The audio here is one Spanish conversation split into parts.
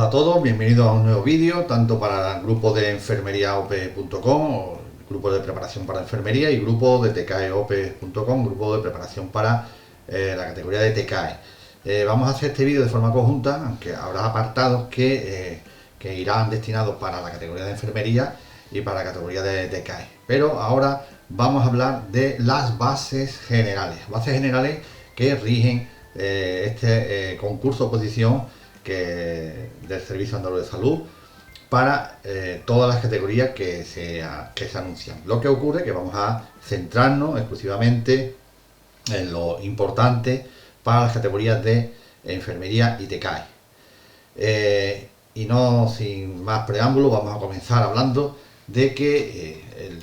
a todos, bienvenidos a un nuevo vídeo, tanto para el grupo de enfermeriaope.com, o grupo de preparación para enfermería, y grupo de tcaeope.com, grupo de preparación para la categoría de TCAE. Vamos a hacer este vídeo de forma conjunta, aunque habrá apartados que irán destinados para la categoría de enfermería y para la categoría de TCAE. Pero ahora vamos a hablar de las bases generales que rigen este concurso oposición del Servicio Andaluz de Salud para todas las categorías que se anuncian. Lo que ocurre es que vamos a centrarnos exclusivamente en lo importante para las categorías de enfermería y TCAE. Y no sin más preámbulo, vamos a comenzar hablando de que el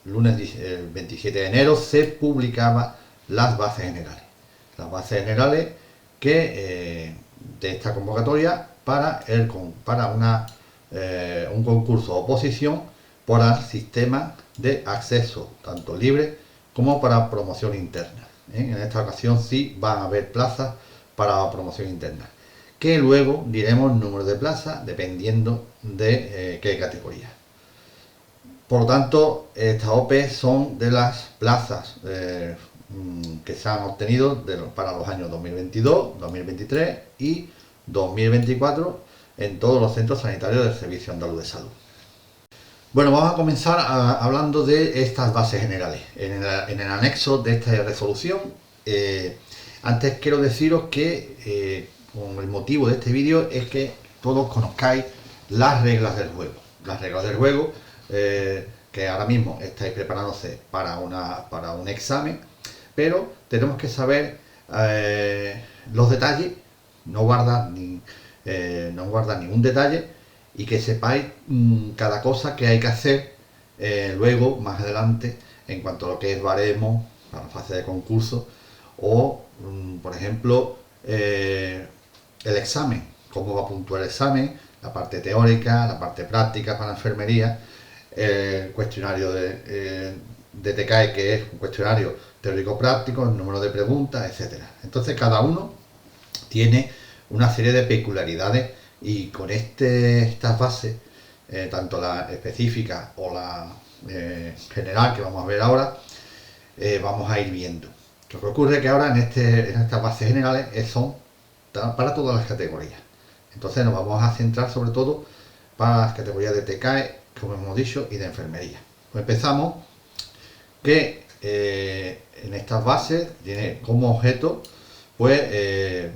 lunes el 27 de enero se publicaban las bases generales. Las bases generales de esta convocatoria para un concurso de oposición por el sistema de acceso tanto libre como para promoción interna. En esta ocasión sí van a haber plazas para promoción interna, que luego diremos el número de plazas dependiendo de qué categoría. Por lo tanto, estas OPE son de las plazas que se han obtenido para los años 2022, 2023 y 2024 en todos los centros sanitarios del Servicio Andaluz de Salud. Bueno, vamos a comenzar hablando de estas bases generales. En el anexo de esta resolución, antes quiero deciros que con el motivo de este vídeo es que todos conozcáis las reglas del juego. Las reglas del juego que ahora mismo estáis preparándose para un examen, pero tenemos que saber los detalles, no guardar ningún detalle, y que sepáis cada cosa que hay que hacer luego, más adelante, en cuanto a lo que es baremo para la fase de concurso o, por ejemplo, el examen, cómo va a puntuar el examen, la parte teórica, la parte práctica para la enfermería, el cuestionario de TCAE, que es un cuestionario teórico-práctico, el número de preguntas, etcétera. Entonces cada uno tiene una serie de peculiaridades, y con estas bases, tanto la específica o la general que vamos a ver ahora, vamos a ir viendo. Lo que ocurre es que ahora en estas bases generales son para todas las categorías. Entonces nos vamos a centrar sobre todo para las categorías de TCAE, como hemos dicho, y de enfermería. Pues empezamos que en estas bases tiene como objeto, pues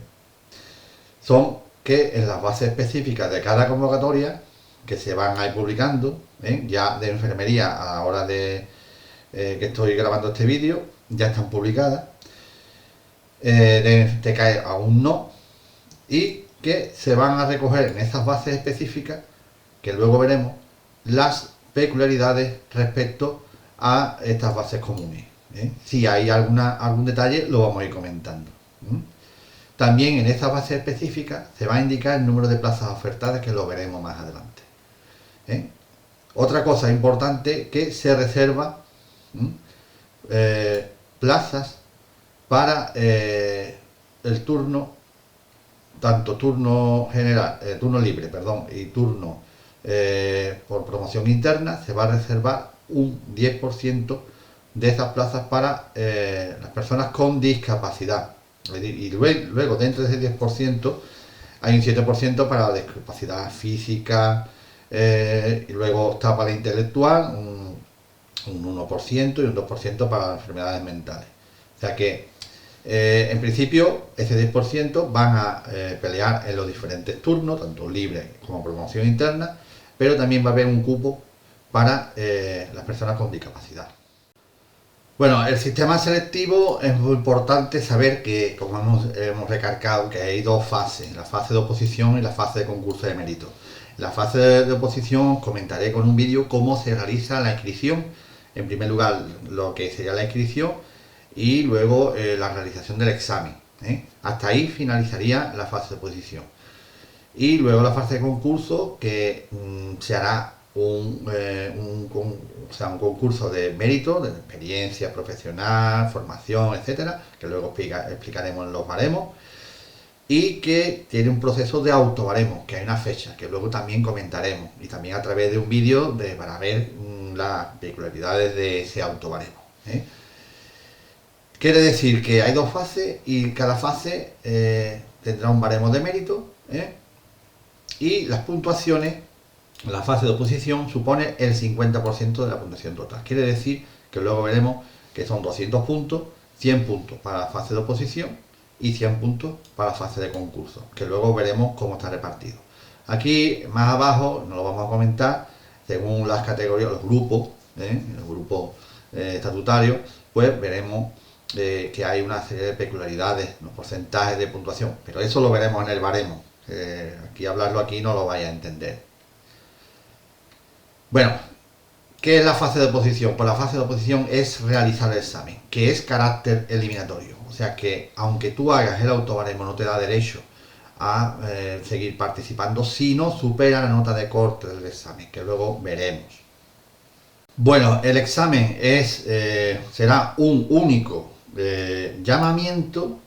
son que en las bases específicas de cada convocatoria, que se van a ir publicando, ya de enfermería a la hora de que estoy grabando este vídeo, ya están publicadas, de TCAE aún no, y que se van a recoger en esas bases específicas, que luego veremos las peculiaridades respecto a estas bases comunes. Si hay algún detalle, lo vamos a ir comentando. También en esta base específica se va a indicar el número de plazas ofertadas, que lo veremos más adelante. Otra cosa importante, que se reserva plazas para el turno, tanto turno general, turno libre, y turno por promoción interna. Se va a reservar un 10% de esas plazas para las personas con discapacidad. Y luego dentro de ese 10% hay un 7% para la discapacidad física, y luego está para la intelectual un 1% y un 2% para las enfermedades mentales. O sea que en principio ese 10% van a pelear en los diferentes turnos, tanto libre como promoción interna, pero también va a haber un cupo para las personas con discapacidad. Bueno, el sistema selectivo es muy importante saber que, como hemos recalcado, que hay dos fases, la fase de oposición y la fase de concurso de mérito. En la fase de oposición os comentaré con un vídeo cómo se realiza la inscripción. En primer lugar, lo que sería la inscripción, y luego la realización del examen. Hasta ahí finalizaría la fase de oposición. Y luego la fase de concurso, que se hará un concurso de mérito, de experiencia profesional, formación, etcétera, que luego explicaremos en los baremos. y que tiene un proceso de autobaremo, que hay una fecha, que luego también comentaremos, y también a través de un vídeo para ver las peculiaridades de ese autobaremo. Quiere decir que hay dos fases y cada fase tendrá un baremo de mérito, y las puntuaciones, la fase de oposición supone el 50% de la puntuación total. Quiere decir que luego veremos que son 200 puntos, 100 puntos para la fase de oposición y 100 puntos para la fase de concurso, que luego veremos cómo está repartido. Aquí más abajo nos lo vamos a comentar según las categorías, los grupos, los grupos estatutarios, pues veremos que hay una serie de peculiaridades, los porcentajes de puntuación, pero eso lo veremos en el baremo. Aquí hablarlo aquí no lo vais a entender. Bueno, ¿qué es la fase de oposición? Pues la fase de oposición es realizar el examen, que es carácter eliminatorio. O sea que aunque tú hagas el autobaremo no te da derecho a seguir participando si no supera la nota de corte del examen, que luego veremos. Bueno, el examen será un único llamamiento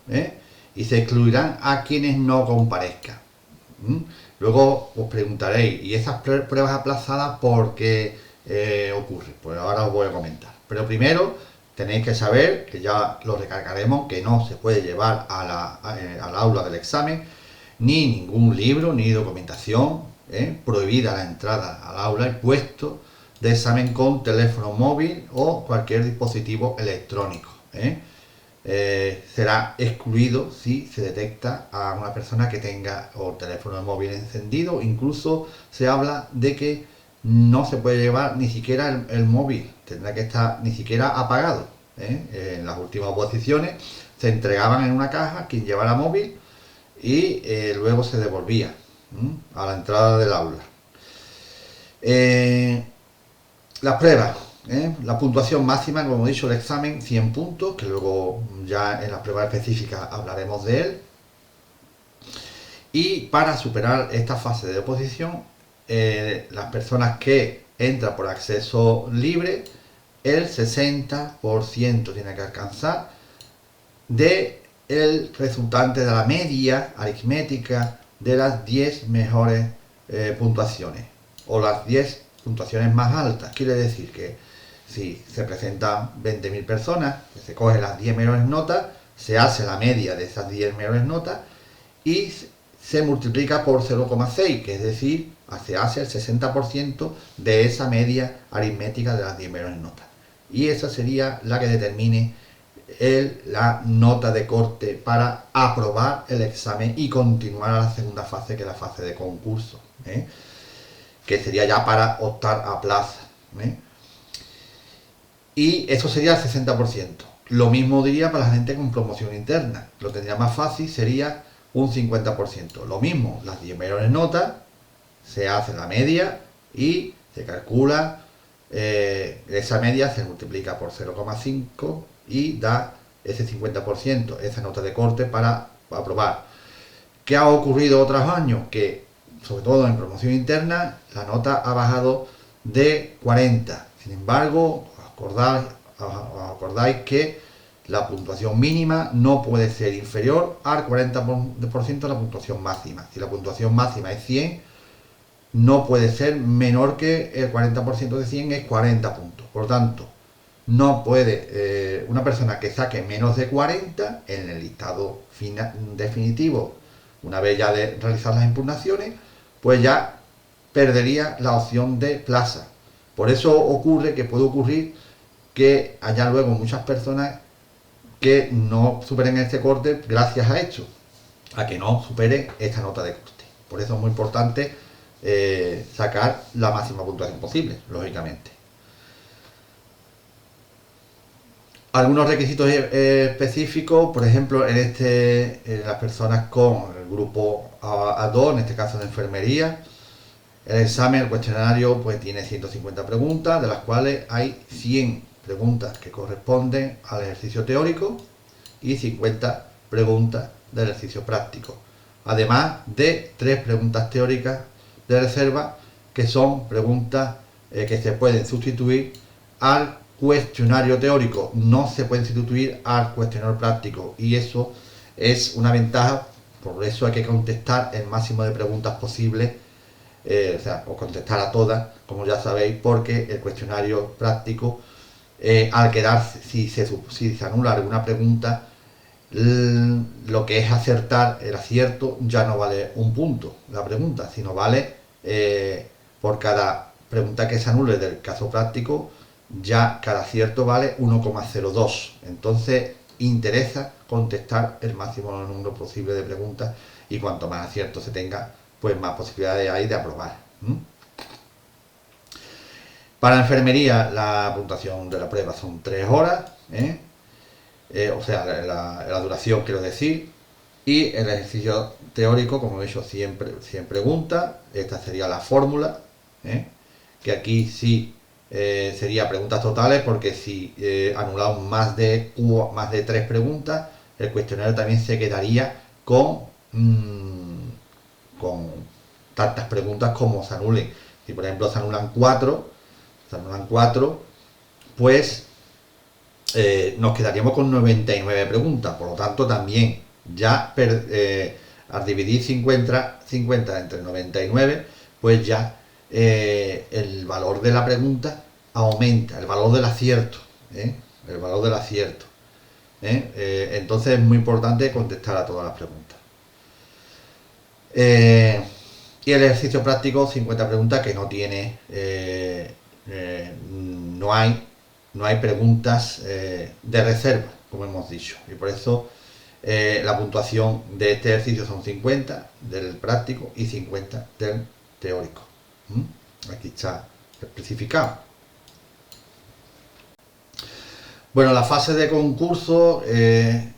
y se excluirán a quienes no comparezcan. Luego os preguntaréis, ¿y esas pruebas aplazadas por qué ocurre? Pues ahora os voy a comentar. Pero primero tenéis que saber, que ya lo recargaremos, que no se puede llevar al aula del examen ni ningún libro ni documentación, prohibida la entrada al aula y puesto de examen con teléfono móvil o cualquier dispositivo electrónico. Será excluido si se detecta a una persona que tenga el teléfono móvil encendido. Incluso se habla de que no se puede llevar ni siquiera el móvil, tendrá que estar ni siquiera apagado. En las últimas oposiciones se entregaban en una caja quien llevara móvil y luego se devolvía a la entrada del aula. Las pruebas. La puntuación máxima, como he dicho, el examen 100 puntos, que luego ya en las pruebas específicas hablaremos de él. Y para superar esta fase de oposición, las personas que entran por acceso libre, el 60% tiene que alcanzar del resultante de la media aritmética de las 10 mejores puntuaciones o las 10 puntuaciones más altas. Quiere decir que si se presentan 20.000 personas, que se cogen las 10 mejores notas, se hace la media de esas 10 mejores notas y se multiplica por 0,6, que es decir, se hace el 60% de esa media aritmética de las 10 mejores notas. Y esa sería la que determine la nota de corte para aprobar el examen y continuar a la segunda fase, que es la fase de concurso, que sería ya para optar a plaza. Y eso sería el 60%. Lo mismo diría para la gente con promoción interna. Lo tendría más fácil, sería un 50%. Lo mismo, las 10 mejores notas, se hace la media y se calcula, esa media se multiplica por 0,5 y da ese 50%, esa nota de corte para aprobar. ¿Qué ha ocurrido otros años? Que, sobre todo en promoción interna, la nota ha bajado de 40. Sin embargo, os acordáis que la puntuación mínima no puede ser inferior al 40% de la puntuación máxima. Si la puntuación máxima es 100, no puede ser menor que el 40% de 100, es 40 puntos. Por tanto, no puede una persona que saque menos de 40 en el listado definitivo, una vez ya de realizar las impugnaciones, pues ya perdería la opción de plaza. Por eso ocurre que puede ocurrir que haya luego muchas personas que no superen este corte gracias a esto, a que no superen esta nota de corte. Por eso es muy importante sacar la máxima puntuación posible, lógicamente. Algunos requisitos específicos, por ejemplo, en las personas con el grupo A2, en este caso de enfermería, el examen, el cuestionario, pues tiene 150 preguntas, de las cuales hay 100 preguntas que corresponden al ejercicio teórico y 50 preguntas del ejercicio práctico, además de 3 preguntas teóricas de reserva, que son preguntas que se pueden sustituir al cuestionario teórico, no se pueden sustituir al cuestionario práctico, y eso es una ventaja Por eso hay que contestar el máximo de preguntas posibles, o contestar a todas, como ya sabéis, porque el cuestionario práctico, al quedarse, si se anula alguna pregunta, lo que es acertar, el acierto, ya no vale un punto la pregunta, sino vale por cada pregunta que se anule del caso práctico, ya cada acierto vale 1,02. Entonces interesa contestar el máximo número posible de preguntas, y cuanto más aciertos se tenga, pues más posibilidades hay de aprobar. Para enfermería, la puntuación de la prueba son 3 horas, o sea, la duración, quiero decir, y el ejercicio teórico, como he dicho, 100 preguntas. Esta sería la fórmula, que aquí sí sería preguntas totales, porque si anulamos más de 3 preguntas, el cuestionario también se quedaría con tantas preguntas como se anulen. Si por ejemplo se anulan 4, pues nos quedaríamos con 99 preguntas. Por lo tanto, también ya al dividir 50 entre 99, pues ya el valor de la pregunta aumenta, el valor del acierto, el valor del acierto. Entonces es muy importante contestar a todas las preguntas. Y el ejercicio práctico, 50 preguntas, que no tiene, no hay preguntas de reserva, como hemos dicho, y por eso la puntuación de este ejercicio son 50 del práctico y 50 del teórico. Aquí está especificado. Bueno, la fase de concurso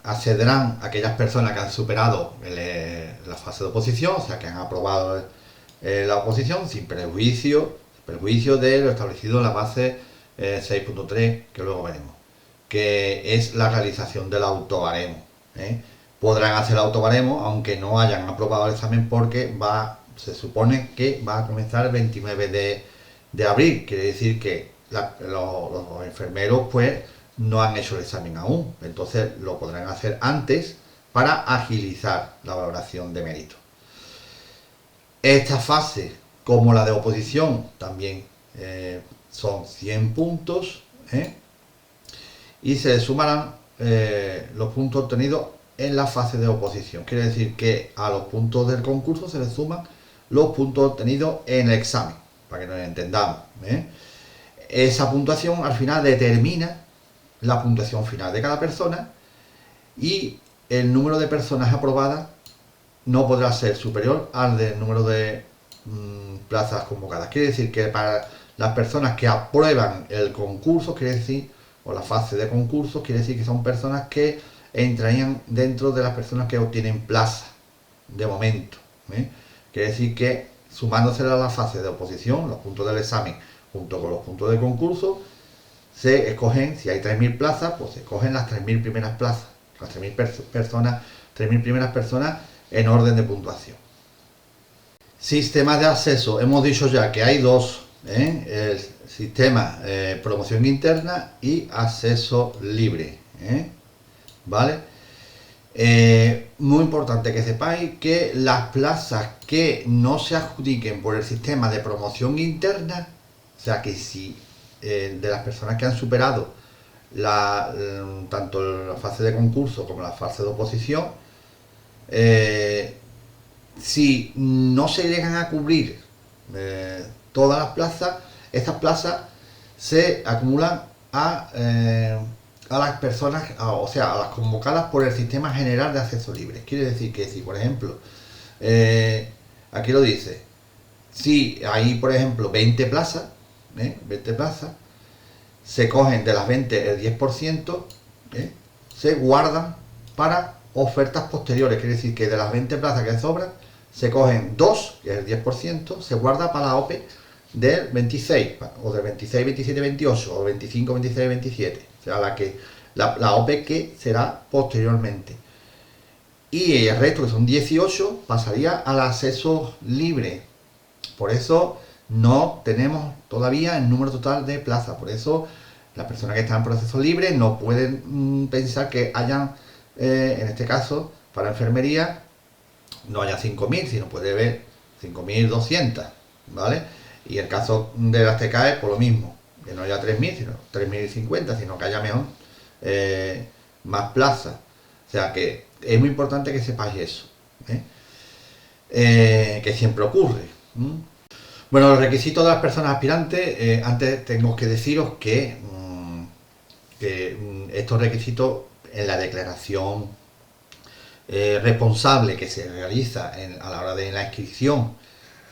accederán aquellas personas que han superado la fase de oposición, o sea, que han aprobado la oposición sin perjuicio de lo establecido en la base 6.3, que luego veremos, que es la realización del autobaremo. Podrán hacer el autobaremo aunque no hayan aprobado el examen, porque se supone que va a comenzar el 29 de abril, quiere decir que los enfermeros pues no han hecho el examen aún, entonces lo podrán hacer antes para agilizar la valoración de mérito. Esta fase, como la de oposición, también son 100 puntos, y se le sumarán los puntos obtenidos en la fase de oposición. Quiere decir que a los puntos del concurso se le suman los puntos obtenidos en el examen, para que nos entendamos. Esa puntuación al final determina la puntuación final de cada persona, y el número de personas aprobadas no podrá ser superior al del número de plazas convocadas. Quiere decir que para las personas que aprueban el concurso, o la fase de concurso, quiere decir que son personas que entrarían dentro de las personas que obtienen plaza de momento. Quiere decir que sumándose a la fase de oposición, los puntos del examen junto con los puntos de concurso, se escogen, si hay 3.000 plazas, pues se escogen las 3.000 primeras plazas, las 3.000 primeras personas en orden de puntuación. Sistemas de acceso, hemos dicho ya que hay dos, el sistema promoción interna y acceso libre, ¿vale? Muy importante que sepáis que las plazas que no se adjudiquen por el sistema de promoción interna, o sea que si de las personas que han superado tanto la fase de concurso como la fase de oposición, si no se llegan a cubrir todas las plazas, estas plazas se acumulan a las personas, o sea, a las convocadas por el Sistema General de Acceso Libre. Quiere decir que si, por ejemplo, aquí lo dice, si hay, por ejemplo, 20 plazas, se cogen de las 20 el 10%, se guardan para ofertas posteriores. Quiere decir que de las 20 plazas que sobran, se cogen 2, que es el 10%, se guarda para la OPE del 26, o del 26, 27, 28, o 25, 26, 27, o sea, la OPE que será posteriormente. Y el resto, que son 18, pasaría al acceso libre. Por eso no tenemos todavía el número total de plazas. Por eso las personas que están en proceso libre no pueden pensar que hayan, en este caso, para enfermería, no haya 5.000, sino puede haber 5.200, ¿vale? Y el caso de las TKE, por lo mismo, que no haya 3.000, sino 3.050, sino que haya mejor más plazas. O sea que es muy importante que sepáis eso, ¿eh? Que siempre ocurre. Bueno, los requisitos de las personas aspirantes, antes tengo que deciros que, estos requisitos en la declaración responsable que se realiza a la hora de la inscripción,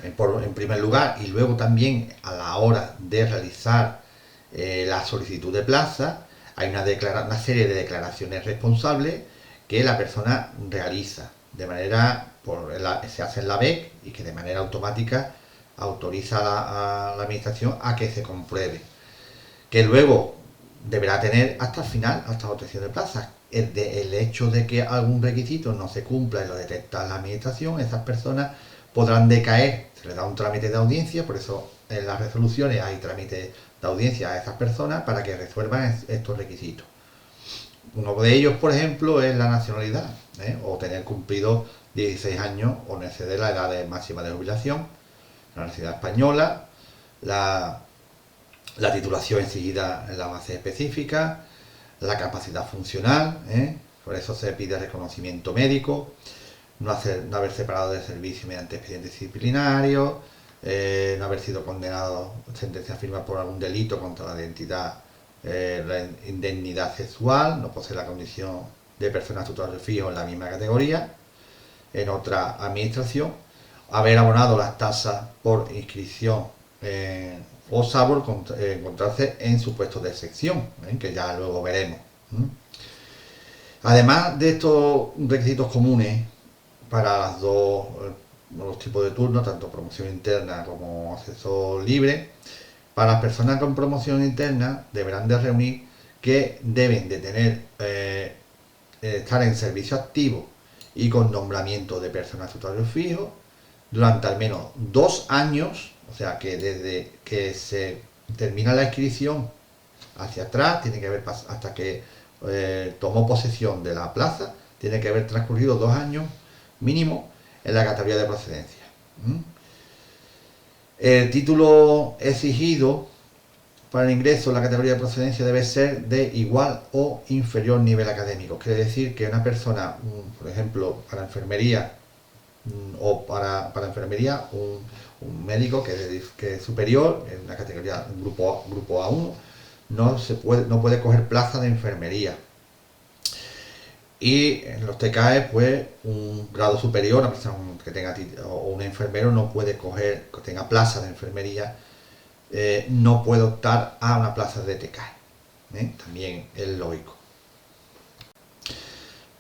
en primer lugar, y luego también a la hora de realizar la solicitud de plaza, hay una serie de declaraciones responsables que la persona realiza de manera, se hace en la BEC y que de manera automática autoriza a la administración a que se compruebe, que luego deberá tener hasta el final, hasta la obtención de plazas. El hecho de que algún requisito no se cumpla y lo detecta la administración, esas personas podrán decaer, se les da un trámite de audiencia, por eso en las resoluciones hay trámite de audiencia a esas personas para que resuelvan estos requisitos. Uno de ellos, por ejemplo, es la nacionalidad, o tener cumplido 16 años o no exceder la edad máxima de jubilación, la nacionalidad española, la titulación exigida en la base específica, la capacidad funcional, por eso se pide reconocimiento médico, no haber separado de servicio mediante expediente disciplinario, no haber sido condenado, sentencia firme por algún delito contra la identidad, la indemnidad sexual, no posee la condición de persona tutor fijo en la misma categoría, en otra administración, haber abonado las tasas por inscripción o salvo encontrarse en supuestos de excepción, que ya luego veremos. Además de estos requisitos comunes para los tipos de turnos, tanto promoción interna como acceso libre, para las personas con promoción interna deberán de reunir que deben de tener estar en servicio activo y con nombramiento de personal tutorio fijo durante al menos 2 años, o sea que desde que se termina la inscripción hacia atrás, tiene que haber hasta que tomó posesión de la plaza, tiene que haber transcurrido 2 años mínimo en la categoría de procedencia. El título exigido para el ingreso en la categoría de procedencia debe ser de igual o inferior nivel académico. Quiere decir que una persona, por ejemplo, para enfermería o para enfermería, un médico que es superior, en una categoría grupo A1, no puede coger plaza de enfermería. Y en los TKE, pues un grado superior, una persona que tenga o un enfermero no puede coger, que tenga plaza de enfermería, no puede optar a una plaza de TKE. También es lógico.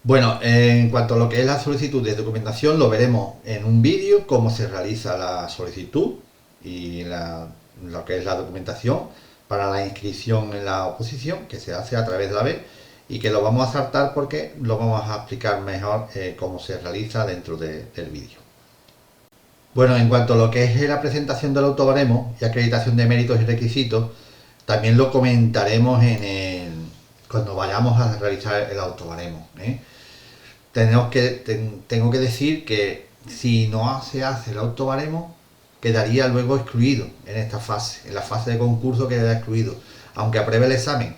Bueno, en cuanto a lo que es la solicitud de documentación, lo veremos en un vídeo, cómo se realiza la solicitud y lo que es la documentación para la inscripción en la oposición, que se hace a través de la BEC, y que lo vamos a saltar porque lo vamos a explicar mejor cómo se realiza dentro del vídeo. Bueno, en cuanto a lo que es la presentación del autobaremo y acreditación de méritos y requisitos, también lo comentaremos cuando vayamos a realizar el autobaremo. Tengo que decir que si no se hace el autobaremo, quedaría luego excluido en esta fase, en la fase de concurso quedaría excluido. Aunque apruebe el examen,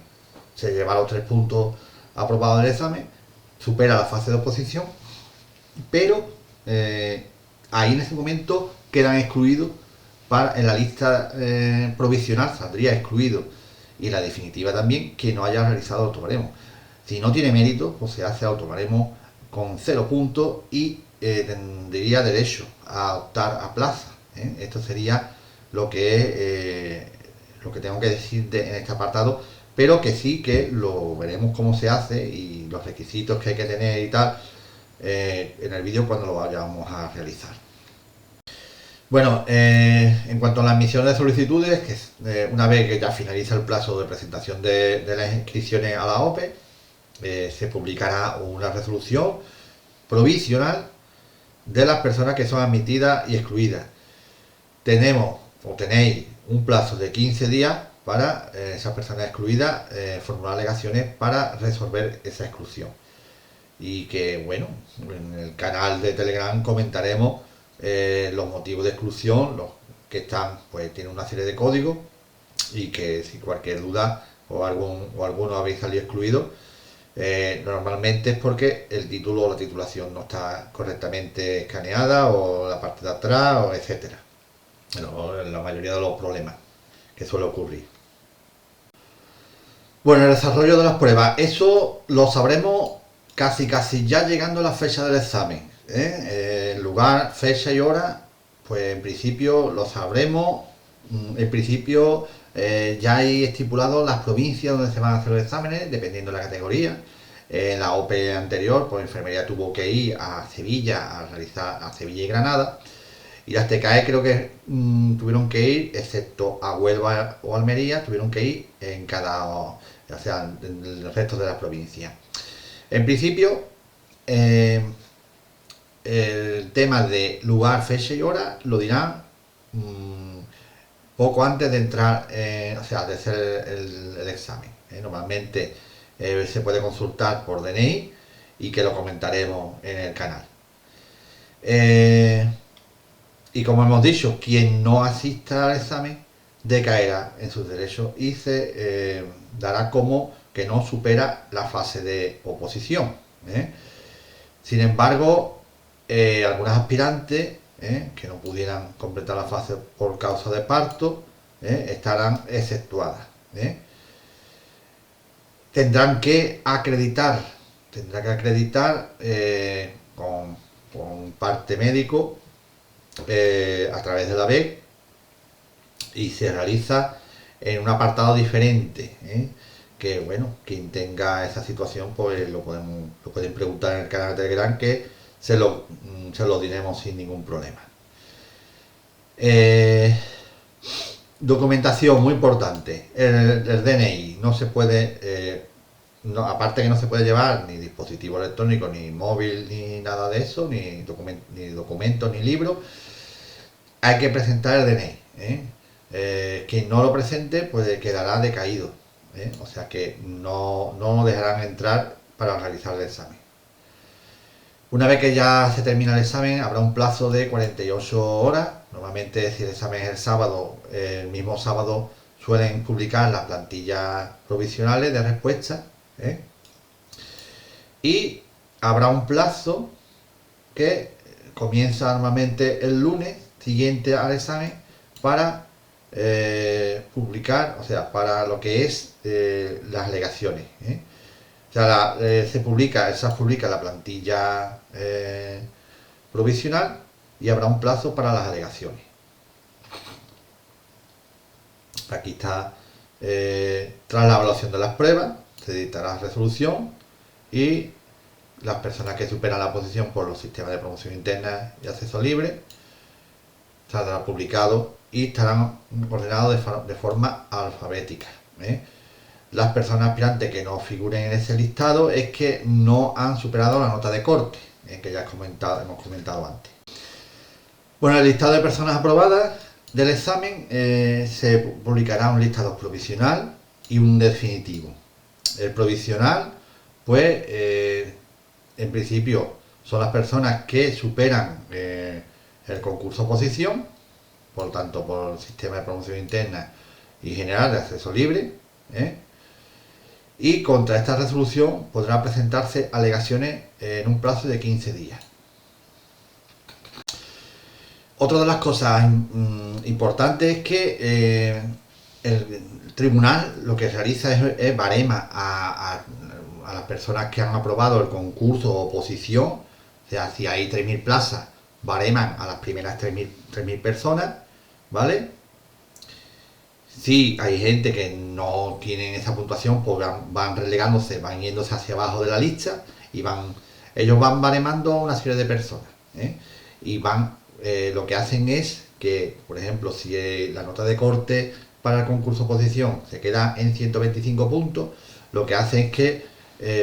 se lleva los 3 puntos aprobados del examen, supera la fase de oposición, pero ahí en ese momento quedan excluidos en la lista provisional, saldría excluido, y en la definitiva también que no haya realizado autobaremo. Si no tiene mérito, pues se hace autobaremo con 0 puntos y tendría derecho a optar a plaza. Esto sería lo que tengo que decir en este apartado, pero que sí que lo veremos cómo se hace y los requisitos que hay que tener y tal en el vídeo cuando lo vayamos a realizar. Bueno, en cuanto a la admisión de solicitudes, que una vez que ya finaliza el plazo de presentación de las inscripciones a la OPE, se publicará una resolución provisional de las personas que son admitidas y excluidas. Tenéis un plazo de 15 días para esas personas excluidas formular alegaciones para resolver esa exclusión. y que, bueno, en el canal de Telegram comentaremos los motivos de exclusión, los que están, pues tienen una serie de códigos, y que si cualquier duda o alguno habéis salido excluido, normalmente es porque el título o la titulación no está correctamente escaneada, o la parte de atrás, o etcétera. Bueno, la mayoría de los problemas que suele ocurrir. Bueno, el desarrollo de las pruebas, eso lo sabremos casi ya llegando a la fecha del examen. El lugar, fecha y hora, pues en principio lo sabremos. En principio ya hay estipulado las provincias donde se van a hacer los exámenes, dependiendo de la categoría. En la OPE anterior, pues enfermería tuvo que ir a Sevilla a realizar, a Sevilla y Granada. Y las TKE creo que tuvieron que ir, excepto a Huelva o Almería, tuvieron que ir en cada, o sea, en el resto de las provincias. En principio, el tema de lugar, fecha y hora lo dirán poco antes de entrar, o sea, de hacer el examen. Normalmente se puede consultar por DNI, y que lo comentaremos en el canal. Y como hemos dicho, quien no asista al examen decaerá en sus derechos y se dará como que no supera la fase de oposición. Sin embargo, algunas aspirantes que no pudieran completar la fase por causa de parto estarán exceptuadas. Tendrán que acreditar, con parte médico a través de la B, y se realiza en un apartado diferente, que bueno, quien tenga esa situación pues lo pueden preguntar en el canal de Telegram, que se lo diremos sin ningún problema. Documentación muy importante. El DNI no se puede, aparte que no se puede llevar ni dispositivo electrónico, ni móvil, ni nada de eso, ni documentos, ni libros. Hay que presentar el DNI. Quien no lo presente pues quedará decaído, o sea que no dejarán entrar para realizar el examen. Una vez que ya se termina el examen, habrá un plazo de 48 horas. Normalmente, si el examen es el sábado, el mismo sábado suelen publicar las plantillas provisionales de respuesta, y habrá un plazo que comienza normalmente el lunes siguiente al examen para publicar, o sea, para lo que es las alegaciones. O sea, se publica la plantilla provisional, y habrá un plazo para las alegaciones. Aquí está, tras la evaluación de las pruebas, se dictará la resolución, y las personas que superan la posición por los sistemas de promoción interna y acceso libre saldrá publicado y estarán ordenados de forma alfabética. Las personas aspirantes que no figuren en ese listado es que no han superado la nota de corte, que ya hemos comentado antes. Bueno, el listado de personas aprobadas del examen, se publicará un listado provisional y un definitivo. El provisional, pues, en principio son las personas que superan el concurso oposición, por lo tanto por el sistema de promoción interna y general de acceso libre, y contra esta resolución podrá presentarse alegaciones en un plazo de 15 días. Otra de las cosas importantes es que el tribunal lo que realiza es barema a las personas que han aprobado el concurso o oposición. O sea, si hay 3.000 plazas, bareman a las primeras 3.000 personas, ¿vale? Si hay gente que no tiene esa puntuación, pues van relegándose, van yéndose hacia abajo de la lista, y ellos van baremando a una serie de personas, y lo que hacen es que, por ejemplo, si la nota de corte para el concurso oposición se queda en 125 puntos, lo que hacen es que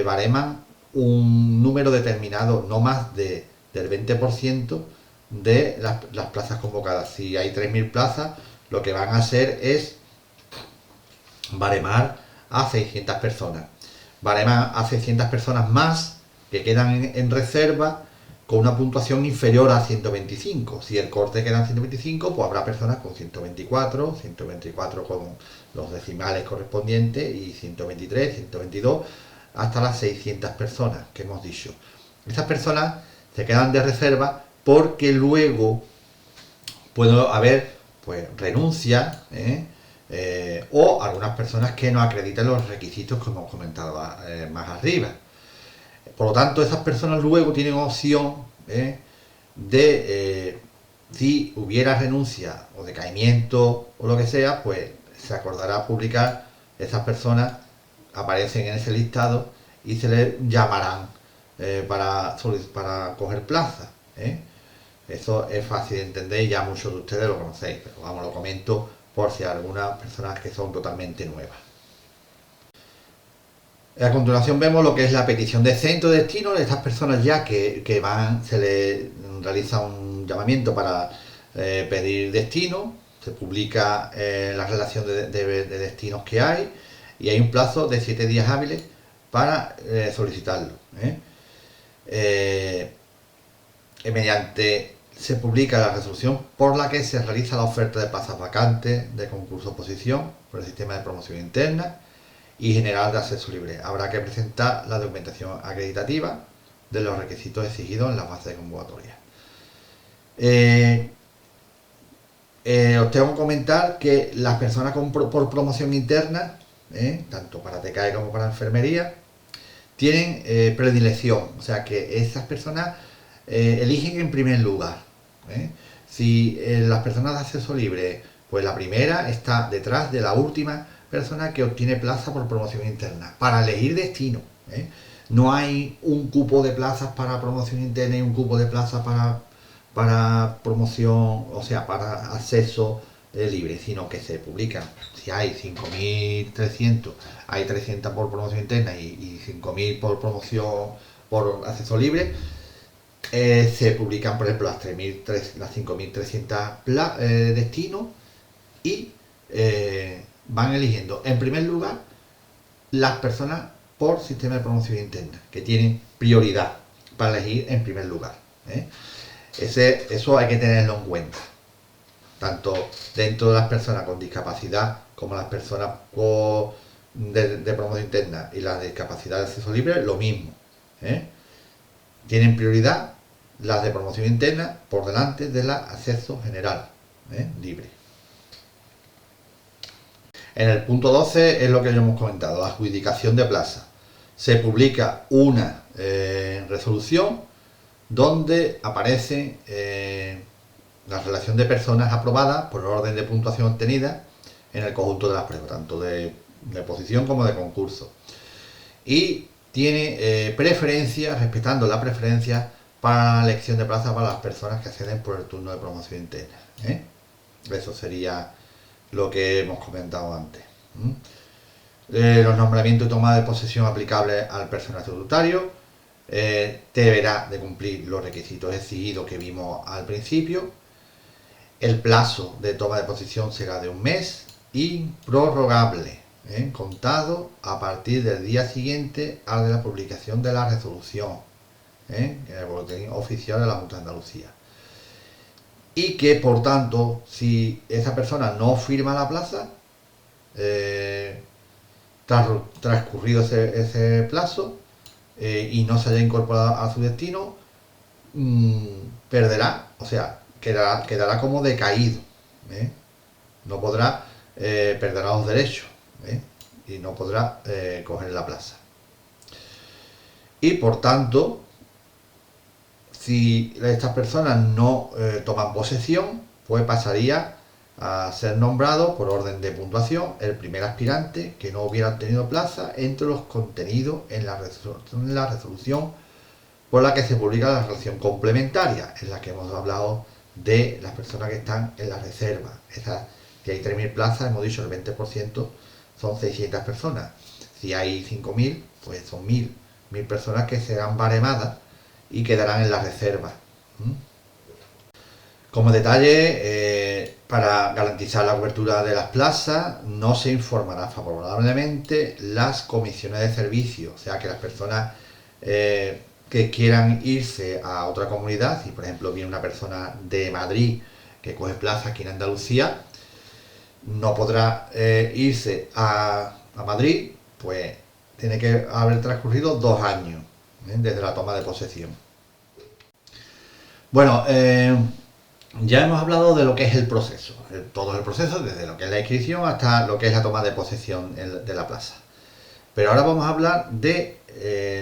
bareman un número determinado, no más del 20% de las plazas convocadas. Si hay 3.000 plazas, lo que van a hacer es baremar a 600 personas. Bareman a 600 personas más que quedan en reserva con una puntuación inferior a 125. Si el corte queda en 125, pues habrá personas con 124, 124 con los decimales correspondientes y 123, 122, hasta las 600 personas que hemos dicho. Estas personas se quedan de reserva porque luego puede haber pues renuncias, o algunas personas que no acreditan los requisitos que hemos comentado más arriba. Por lo tanto, esas personas luego tienen opción de, si hubiera renuncia o decaimiento o lo que sea, pues se acordará publicar, esas personas aparecen en ese listado y se les llamarán para coger plaza. Eso es fácil de entender y ya muchos de ustedes lo conocéis, pero vamos, lo comento por si hay algunas personas que son totalmente nuevas. A continuación vemos lo que es la petición de centro de destino de estas personas ya que van, se les realiza un llamamiento para pedir destino, se publica la relación de destinos que hay y hay un plazo de 7 días hábiles para solicitarlo. Mediante se publica la resolución por la que se realiza la oferta de plazas vacantes de concurso oposición por el sistema de promoción interna y general de acceso libre. Habrá que presentar la documentación acreditativa de los requisitos exigidos en la fase de convocatoria. Os tengo que comentar que las personas por promoción interna, tanto para TCAE como para enfermería, tienen predilección, o sea que esas personas eligen en primer lugar. Si las personas de acceso libre, pues la primera está detrás de la última persona que obtiene plaza por promoción interna, para elegir destino. No hay un cupo de plazas para promoción interna y un cupo de plazas para promoción, o sea, para acceso libre, sino que se publican. Si hay 5.300, hay 300 por promoción interna y 5.000 por promoción por acceso libre. Se publican, por ejemplo, las 5.300 destinos y van eligiendo en primer lugar las personas por sistema de promoción interna, que tienen prioridad para elegir en primer lugar. Eso hay que tenerlo en cuenta, tanto dentro de las personas con discapacidad como las personas de promoción interna y las de discapacidad de acceso libre, lo mismo. Tienen prioridad las de promoción interna por delante de la acceso general libre. En el punto 12 es lo que ya hemos comentado, la adjudicación de plaza. Se publica una resolución donde aparece la relación de personas aprobadas por orden de puntuación obtenida en el conjunto de las pruebas, tanto de oposición como de concurso. Y tiene preferencia, respetando la preferencia para la elección de plaza para las personas que acceden por el turno de promoción interna. Eso sería lo que hemos comentado antes. Los nombramientos y toma de posesión aplicables al personal estatutario deberá de cumplir los requisitos exigidos que vimos al principio. El plazo de toma de posesión será de 1 mes y prorrogable, contado a partir del día siguiente al de la publicación de la resolución en el boletín oficial de la Junta de Andalucía. Y que, por tanto, si esa persona no firma la plaza, transcurrido ese plazo y no se haya incorporado a su destino, perderá, o sea, quedará como decaído. No podrá, perderá los derechos y no podrá coger la plaza. Y por tanto, si estas personas no toman posesión, pues pasaría a ser nombrado por orden de puntuación el primer aspirante que no hubiera obtenido plaza entre los contenidos en la resolución por la que se publica la resolución complementaria, en la que hemos hablado de las personas que están en la reserva. Si hay 3.000 plazas, hemos dicho el 20% son 600 personas. Si hay 5.000, pues son 1.000 personas que serán baremadas y quedarán en la reserva. Como detalle, para garantizar la cobertura de las plazas, no se informará favorablemente las comisiones de servicio, o sea que las personas que quieran irse a otra comunidad, si por ejemplo viene una persona de Madrid que coge plaza aquí en Andalucía, no podrá irse a Madrid, pues tiene que haber transcurrido 2 años desde la toma de posesión. Bueno, ya hemos hablado de lo que es el proceso, todo el proceso, desde lo que es la inscripción hasta lo que es la toma de posesión de la plaza. Pero ahora vamos a hablar de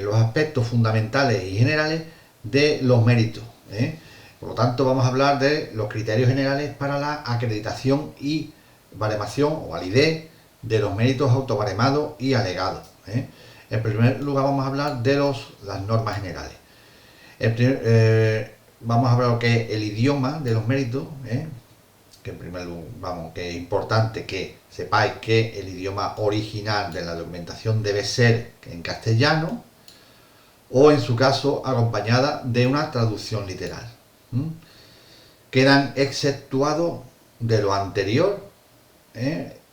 los aspectos fundamentales y generales de los méritos. Por lo tanto, vamos a hablar de los criterios generales para la acreditación y baremación o validez de los méritos autobaremados y alegados. En primer lugar, vamos a hablar de las normas generales. Vamos a hablar de lo que es el idioma de los méritos, que en primer lugar, que es importante que sepáis que el idioma original de la documentación debe ser en castellano o en su caso acompañada de una traducción literal. Quedan exceptuados de lo anterior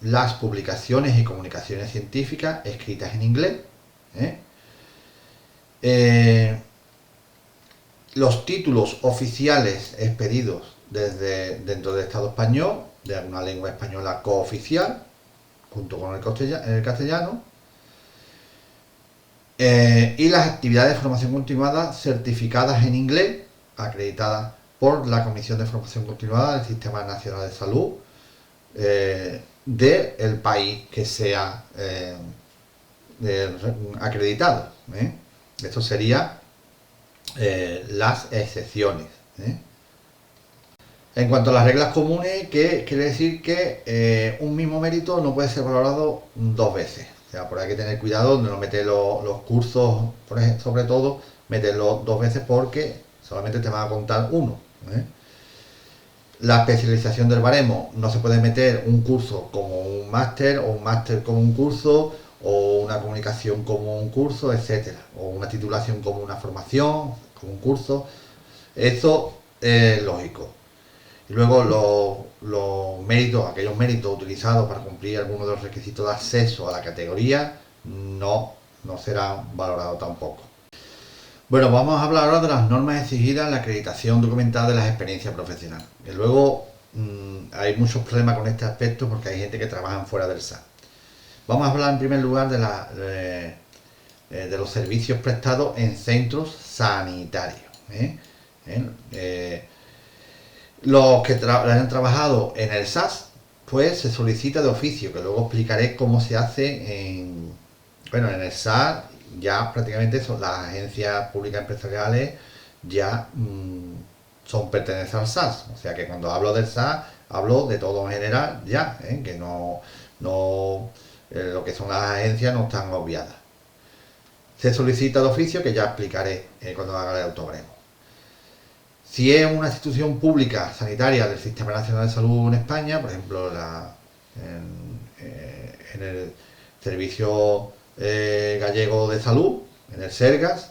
las publicaciones y comunicaciones científicas escritas en inglés, los títulos oficiales expedidos dentro del Estado español, de alguna lengua española cooficial, junto con el castellano, y las actividades de formación continuada certificadas en inglés, acreditadas por la Comisión de Formación Continuada del Sistema Nacional de Salud del país que sea acreditado. Esto sería las excepciones. En cuanto a las reglas comunes, que quiere decir que un mismo mérito no puede ser valorado 2 veces. O sea, por ahí hay que tener cuidado de no meter los cursos, por ejemplo, sobre todo, meterlos 2 veces porque solamente te van a contar uno. La especialización del baremo, no se puede meter un curso como un máster, o un máster como un curso, o una comunicación como un curso, etcétera, o una titulación como una formación, como un curso. Eso es lógico. Y luego los méritos, aquellos méritos utilizados para cumplir algunos de los requisitos de acceso a la categoría, no serán valorados tampoco. Bueno, vamos a hablar ahora de las normas exigidas en la acreditación documentada de las experiencias profesionales. Que luego hay muchos problemas con este aspecto porque hay gente que trabaja fuera del SAT. Vamos a hablar en primer lugar de los servicios prestados en centros sanitarios. Los que hayan trabajado en el SAS, pues se solicita de oficio, que luego explicaré cómo se hace en el SAS. Ya prácticamente son las agencias públicas empresariales, ya pertenecen al SAS. O sea que cuando hablo del SAS, hablo de todo en general, ya, que lo que son las agencias no están obviadas. Se solicita de oficio, que ya explicaré cuando haga el autobaremo. Si es una institución pública sanitaria del Sistema Nacional de Salud en España, por ejemplo, en el Servicio Gallego de Salud, en el SERGAS,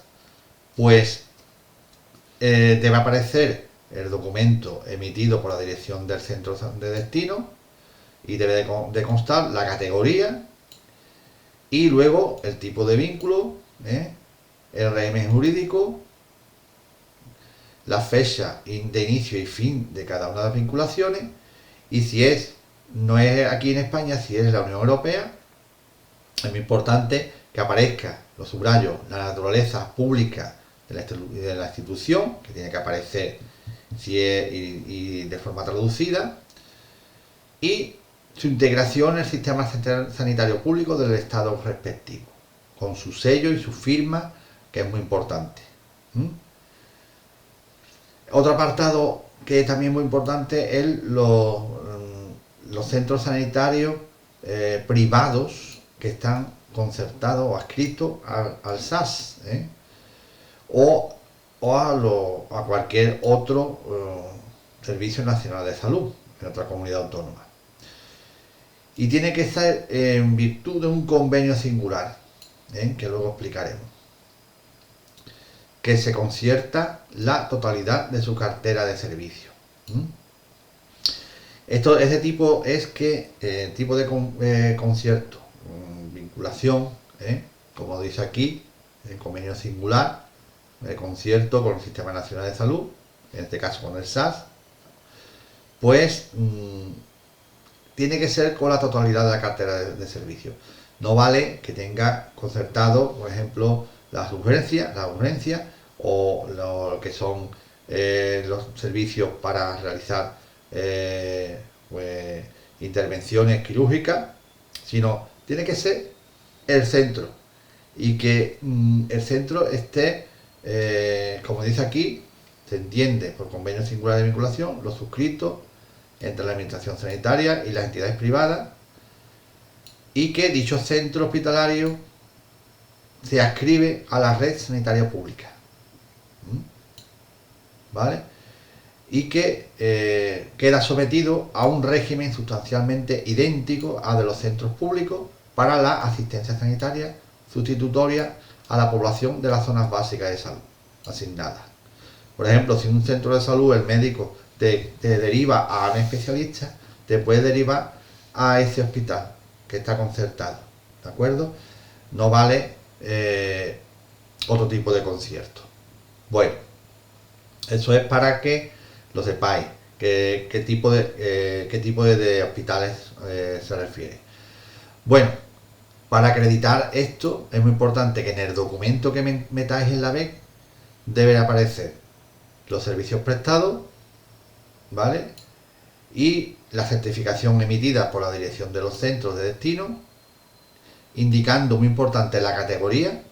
pues debe aparecer el documento emitido por la dirección del centro de destino y debe de constar la categoría y luego el tipo de vínculo, el régimen jurídico, la fecha de inicio y fin de cada una de las vinculaciones, y si no es aquí en España, si es en la Unión Europea, es muy importante que aparezca, lo subrayo, la naturaleza pública de la institución, que tiene que aparecer y de forma traducida, y su integración en el sistema sanitario público del estado respectivo, con su sello y su firma, que es muy importante. Otro apartado que es también muy importante es los centros sanitarios privados que están concertados o adscritos al SAS, o a cualquier otro Servicio Nacional de Salud en otra comunidad autónoma. Y tiene que estar en virtud de un convenio singular, que luego explicaremos, que se concierta la totalidad de su cartera de servicios. Ese tipo es que tipo de concierto, vinculación, como dice aquí, el convenio singular, de concierto con el Sistema Nacional de Salud, en este caso con el SAS, pues tiene que ser con la totalidad de la cartera de servicios. No vale que tenga concertado, por ejemplo, las urgencias o lo que son los servicios para realizar pues, intervenciones quirúrgicas, sino tiene que ser el centro y que el centro esté, como dice aquí, se entiende por convenio singular de vinculación, los suscritos entre la administración sanitaria y las entidades privadas, y que dicho centro hospitalario se adscribe a la red sanitaria pública. ¿Vale? Y que queda sometido a un régimen sustancialmente idéntico al de los centros públicos para la asistencia sanitaria sustitutoria a la población de las zonas básicas de salud asignadas. Por ejemplo, si en un centro de salud el médico te deriva a un especialista, te puede derivar a ese hospital que está concertado, ¿de acuerdo? No vale otro tipo de concierto. Bueno, eso es para que lo sepáis, qué tipo de hospitales se refiere. Bueno, para acreditar esto es muy importante que en el documento que metáis en la BEC debe aparecer los servicios prestados, ¿vale? Y la certificación emitida por la dirección de los centros de destino, indicando, muy importante, la categoría,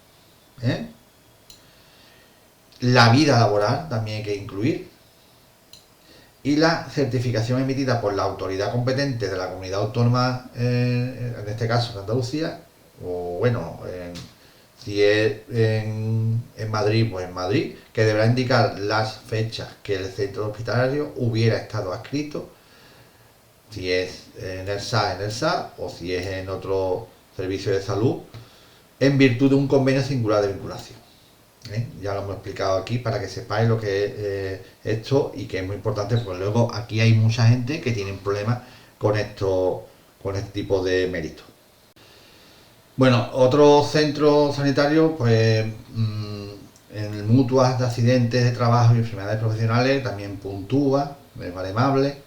la vida laboral también hay que incluir, y la certificación emitida por la autoridad competente de la comunidad autónoma, en este caso en Andalucía, o bueno, si es en Madrid, pues en Madrid, que deberá indicar las fechas que el centro hospitalario hubiera estado adscrito, si es en el SAS, o si es en otro servicio de salud, en virtud de un convenio singular de vinculación. Ya lo hemos explicado aquí para que sepáis lo que es esto, y que es muy importante porque luego aquí hay mucha gente que tiene problemas con este tipo de méritos. Bueno, otro centro sanitario, pues en mutuas de accidentes de trabajo y enfermedades profesionales también puntúa, es baremable,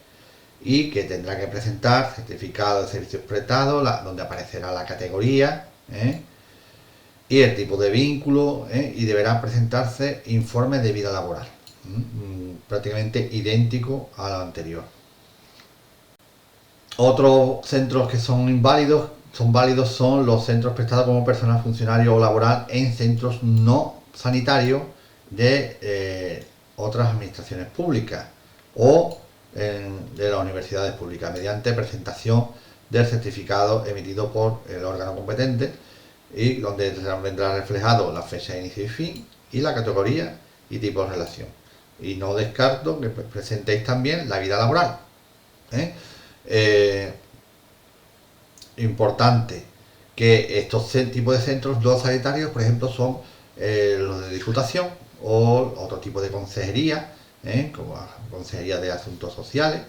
y que tendrá que presentar certificado de servicios prestados, donde aparecerá la categoría y el tipo de vínculo, y deberá presentarse informe de vida laboral, prácticamente idéntico a lo anterior. Otros centros que son válidos son los centros prestados como personal funcionario o laboral en centros no sanitarios de otras administraciones públicas o de las universidades públicas, mediante presentación del certificado emitido por el órgano competente, y donde vendrá reflejado la fecha de inicio y fin y la categoría y tipo de relación. Y no descarto que presentéis también la vida laboral. Importante que estos tipos de centros no sanitarios, por ejemplo, son los de Diputación o otro tipo de consejería, como la Consejería de Asuntos Sociales,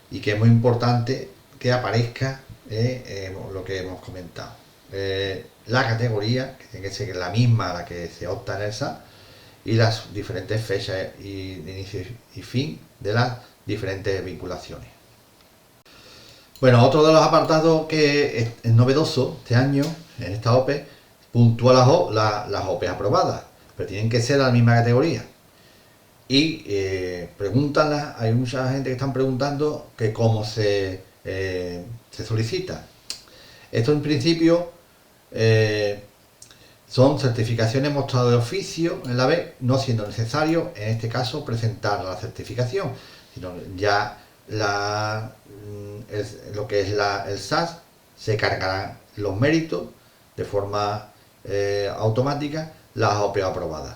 y que es muy importante que aparezca lo que hemos comentado. La categoría, que tiene que ser la misma a la que se opta en el SAS, y las diferentes fechas de inicio y fin de las diferentes vinculaciones. Bueno, otro de los apartados que es novedoso este año en esta OPE, puntúa las OPE aprobadas, pero tienen que ser de la misma categoría. Y hay mucha gente que están preguntando que cómo se solicita. Esto en principio son certificaciones mostradas de oficio en la BEC, no siendo necesario en este caso presentar la certificación, sino ya lo que es el SAS se cargarán los méritos de forma automática las OPE aprobadas.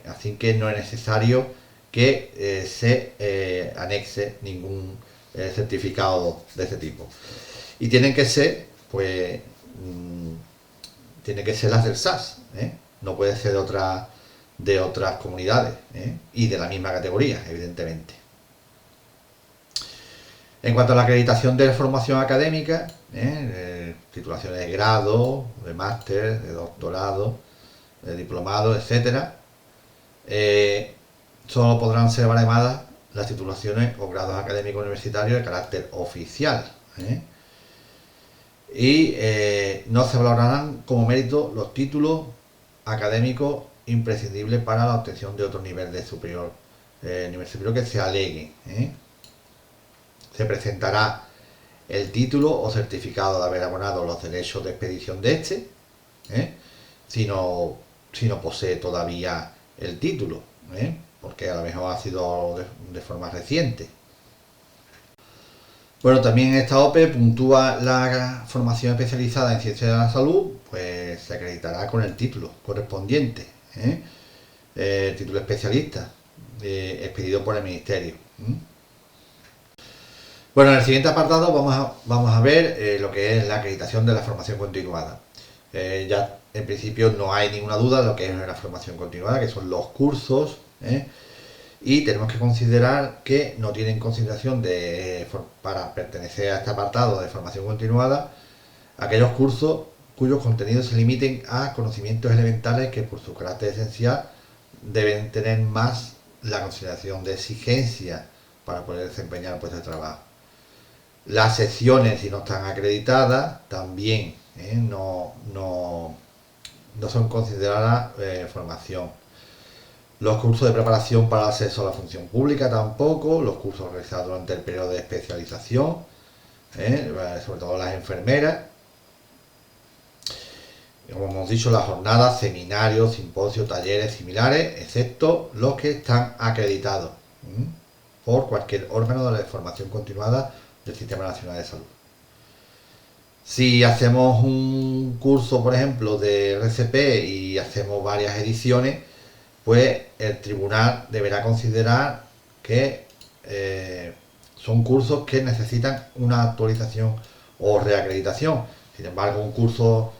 Así que no es necesario que se anexe ningún certificado de este tipo. Y tienen que ser, pues, las del SAS, no puede ser de otras comunidades, y de la misma categoría, evidentemente. En cuanto a la acreditación de formación académica, titulaciones de grado, de máster, de doctorado, de diplomado, etcétera, solo podrán ser baremadas las titulaciones o grados académicos universitarios de carácter oficial, y no se valorarán como mérito los títulos académicos imprescindibles para la obtención de otro nivel de superior, nivel superior que se alegue. Se presentará el título o certificado de haber abonado los derechos de expedición de este, si no posee todavía el título, porque a lo mejor ha sido de forma reciente. Bueno, también esta OPE puntúa la formación especializada en ciencia de la salud, pues se acreditará con el título correspondiente, título especialista, expedido por el Ministerio. Bueno, en el siguiente apartado vamos a ver lo que es la acreditación de la formación continuada. Ya en principio no hay ninguna duda de lo que es la formación continuada, que son los cursos, y tenemos que considerar que no tienen consideración para pertenecer a este apartado de formación continuada aquellos cursos cuyos contenidos se limiten a conocimientos elementales que por su carácter esencial deben tener más la consideración de exigencia para poder desempeñar puestos de trabajo. Las secciones, si no están acreditadas, también no son consideradas formación. Los cursos de preparación para el acceso a la función pública tampoco, los cursos realizados durante el periodo de especialización, sobre todo las enfermeras. Como hemos dicho, las jornadas, seminarios, simposios, talleres similares, excepto los que están acreditados por cualquier órgano de la formación continuada del Sistema Nacional de Salud. Si hacemos un curso, por ejemplo, de RCP y hacemos varias ediciones, pues el tribunal deberá considerar que son cursos que necesitan una actualización o reacreditación. Sin embargo, un curso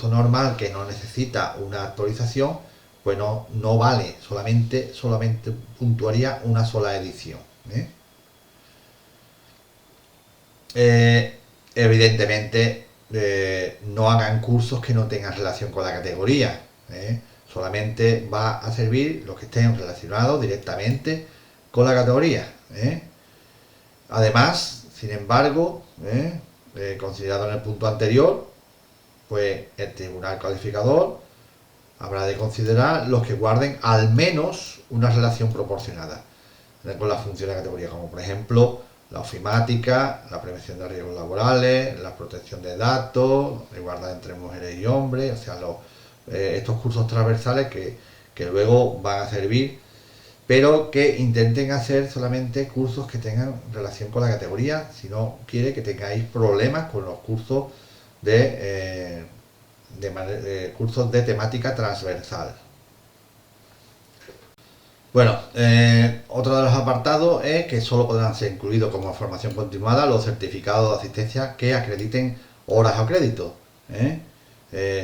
normal que no necesita una actualización, pues no vale, solamente puntuaría una sola edición. Evidentemente, no hagan cursos que no tengan relación con la categoría. Solamente va a servir los que estén relacionados directamente con la categoría. Además, sin embargo, considerado en el punto anterior, pues el tribunal calificador habrá de considerar los que guarden al menos una relación proporcionada con la función de la categoría, como por ejemplo la ofimática, la prevención de riesgos laborales, la protección de datos, la igualdad entre mujeres y hombres, o sea, estos cursos transversales que luego van a servir, pero que intenten hacer solamente cursos que tengan relación con la categoría, si no quiere que tengáis problemas con los cursos cursos de temática transversal. Bueno, otro de los apartados es que solo podrán ser incluidos como formación continuada los certificados de asistencia que acrediten horas o créditos.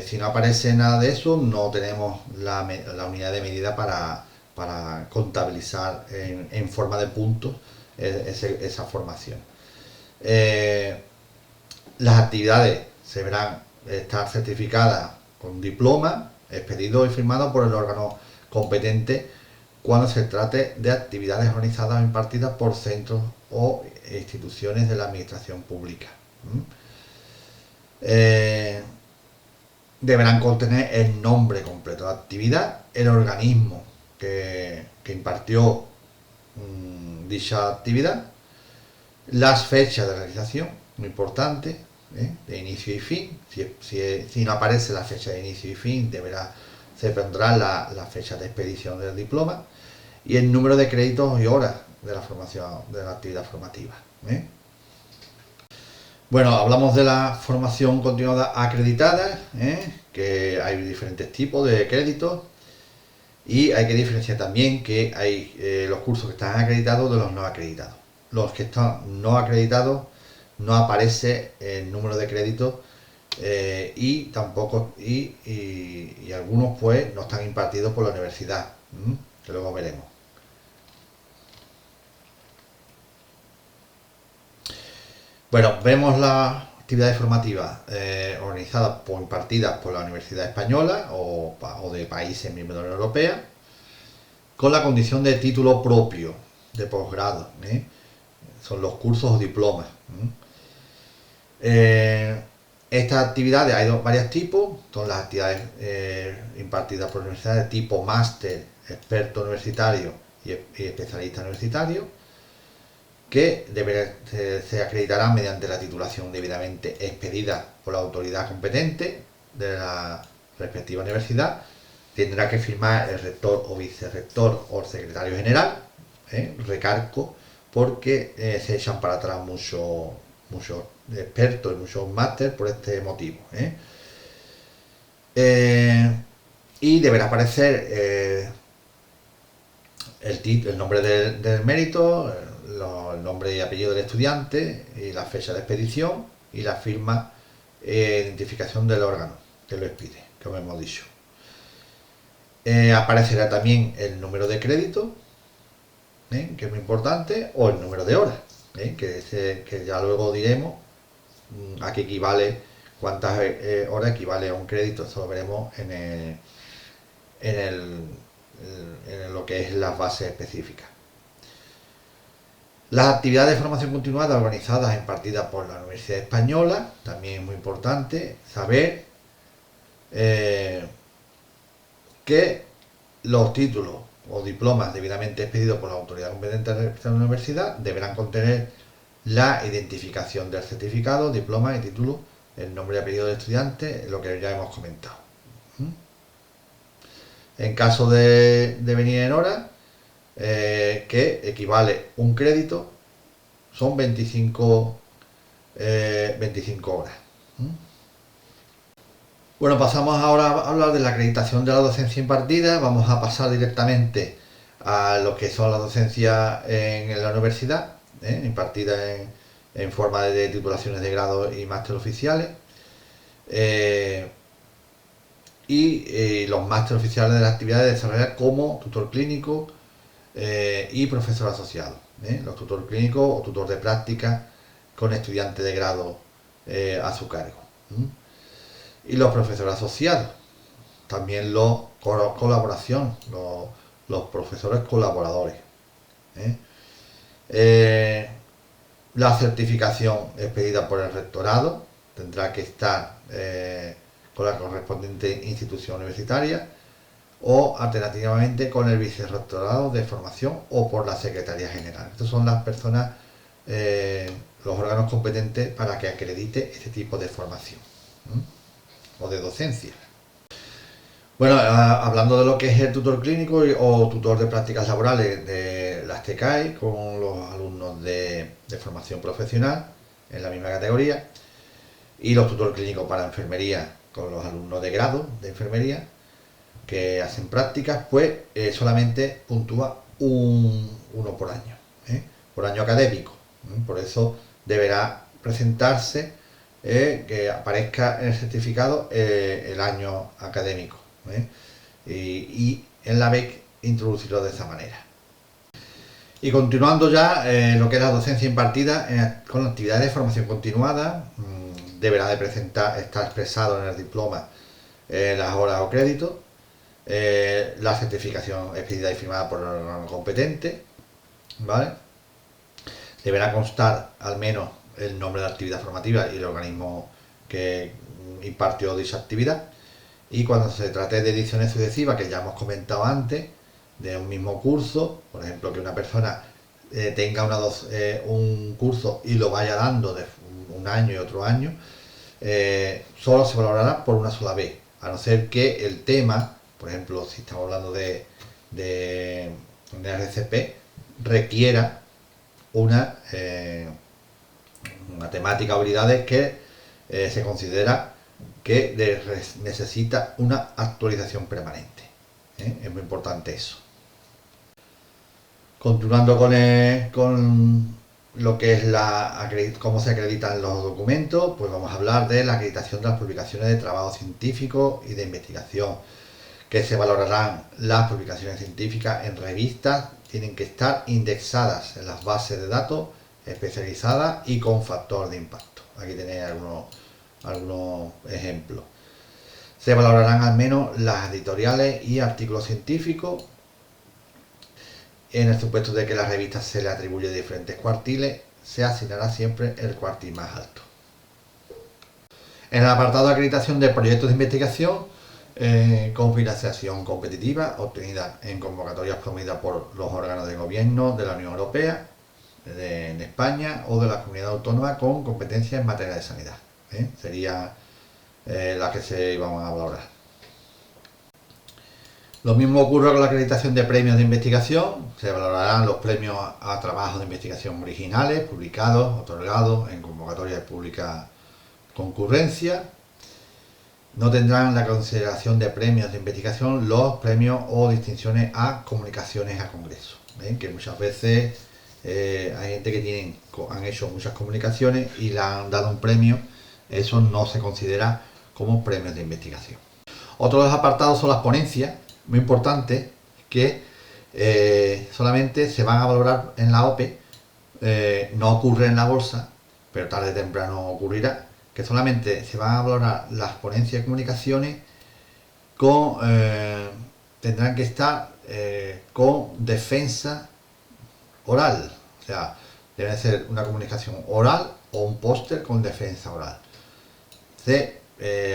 Si no aparece nada de eso, no tenemos la unidad de medida para contabilizar en forma de puntos esa formación. Las actividades se verán estar certificadas con diploma, expedido y firmado por el órgano competente cuando se trate de actividades organizadas o impartidas por centros o instituciones de la administración pública. Deberán contener el nombre completo de la actividad, el organismo que impartió dicha actividad, las fechas de realización, muy importante, de inicio y fin. Si no aparece la fecha de inicio y fin, se pondrá la fecha de expedición del diploma y el número de créditos y horas de la formación, de la actividad formativa. Bueno, hablamos de la formación continuada acreditada, que hay diferentes tipos de créditos y hay que diferenciar también que hay los cursos que están acreditados de los no acreditados. Los que están no acreditados no aparece el número de créditos y tampoco y algunos pues no están impartidos por la universidad, que luego veremos. Bueno, vemos actividades formativas organizadas o impartidas por la Universidad Española o de países miembros de la Unión Europea, con la condición de título propio de posgrado. Son los cursos o diplomas. Estas actividades hay varios tipos. Son las actividades impartidas por universidades de tipo máster, experto universitario y especialista universitario, que se acreditarán mediante la titulación debidamente expedida por la autoridad competente de la respectiva universidad. Tendrá que firmar el rector o vicerrector o el secretario general, recargo, porque se echan para atrás muchos expertos y muchos máster por este motivo. Y deberá aparecer el nombre del mérito, el nombre y apellido del estudiante y la fecha de expedición y la firma de identificación del órgano que lo expide, como hemos dicho. Aparecerá también el número de crédito, que es muy importante, o el número de horas, que ya luego diremos a qué equivale, cuántas horas equivale a un crédito. Eso lo veremos en lo que es las bases específicas. Las actividades de formación continuada organizadas e impartidas por la Universidad Española, también es muy importante saber que los títulos o diplomas debidamente expedidos por la autoridad competente de la universidad deberán contener la identificación del certificado, diploma y título, el nombre y apellido del estudiante, lo que ya hemos comentado. En caso de venir en hora, que equivale un crédito, son 25 horas. Bueno, pasamos ahora a hablar de la acreditación de la docencia impartida. Vamos a pasar directamente a lo que son las docencias en la universidad, impartidas en forma de titulaciones de grado y máster oficiales. Y los máster oficiales de las actividades desarrolladas como tutor clínico y profesor asociado. Los tutor clínicos o tutor de práctica con estudiante de grado a su cargo. Y los profesores asociados, también colaboración, los profesores colaboradores. La certificación expedida por el rectorado tendrá que estar con la correspondiente institución universitaria o alternativamente con el vicerrectorado de formación o por la Secretaría General. Estas son las personas, los órganos competentes para que acredite este tipo de formación o de docencia. Bueno, hablando de lo que es el tutor clínico o tutor de prácticas laborales de las TCAE con los alumnos de formación profesional en la misma categoría, y los tutor clínicos para enfermería con los alumnos de grado de enfermería que hacen prácticas, pues solamente puntúa uno por año académico. Por eso deberá presentarse que aparezca en el certificado el año académico, y en la BEC introducirlo de esa manera. Y continuando ya lo que es la docencia impartida con actividades de formación continuada, deberá de estar expresado en el diploma las horas o créditos, la certificación expedida y firmada por el órgano competente, ¿vale? Deberá constar al menos el nombre de la actividad formativa y el organismo que impartió dicha actividad. Y cuando se trate de ediciones sucesivas, que ya hemos comentado antes, de un mismo curso, por ejemplo, que una persona tenga un curso y lo vaya dando de un año y otro año, solo se valorará por una sola vez, a no ser que el tema, por ejemplo, si estamos hablando de RCP, requiera una temática o habilidades que se considera que necesita una actualización permanente. Es muy importante eso. Continuando con lo que es cómo se acreditan los documentos, pues vamos a hablar de la acreditación de las publicaciones de trabajo científico y de investigación, que se valorarán las publicaciones científicas en revistas, tienen que estar indexadas en las bases de datos especializadas y con factor de impacto. Aquí tenéis algunos ejemplos. Se valorarán al menos las editoriales y artículos científicos. En el supuesto de que la revista se le atribuye diferentes cuartiles, se asignará siempre el cuartil más alto. En el apartado de acreditación de proyectos de investigación con financiación competitiva obtenida en convocatorias promovidas por los órganos de gobierno de la Unión Europea, en España o de la comunidad autónoma con competencia en materia de sanidad. Sería la que se iban a valorar. Lo mismo ocurre con la acreditación de premios de investigación. Se valorarán los premios a trabajos de investigación originales, publicados, otorgados en convocatorias de pública concurrencia. No tendrán la consideración de premios de investigación los premios o distinciones a comunicaciones a congresos. Que muchas veces hay gente que han hecho muchas comunicaciones y le han dado un premio. Eso no se considera como premios de investigación. Otro de los apartados son las ponencias, muy importante, que solamente se van a valorar en la OPE, no ocurre en la bolsa, pero tarde o temprano ocurrirá, que solamente se van a valorar las ponencias de comunicaciones tendrán que estar con defensa oral, o sea, debe ser una comunicación oral o un póster con defensa oral. Se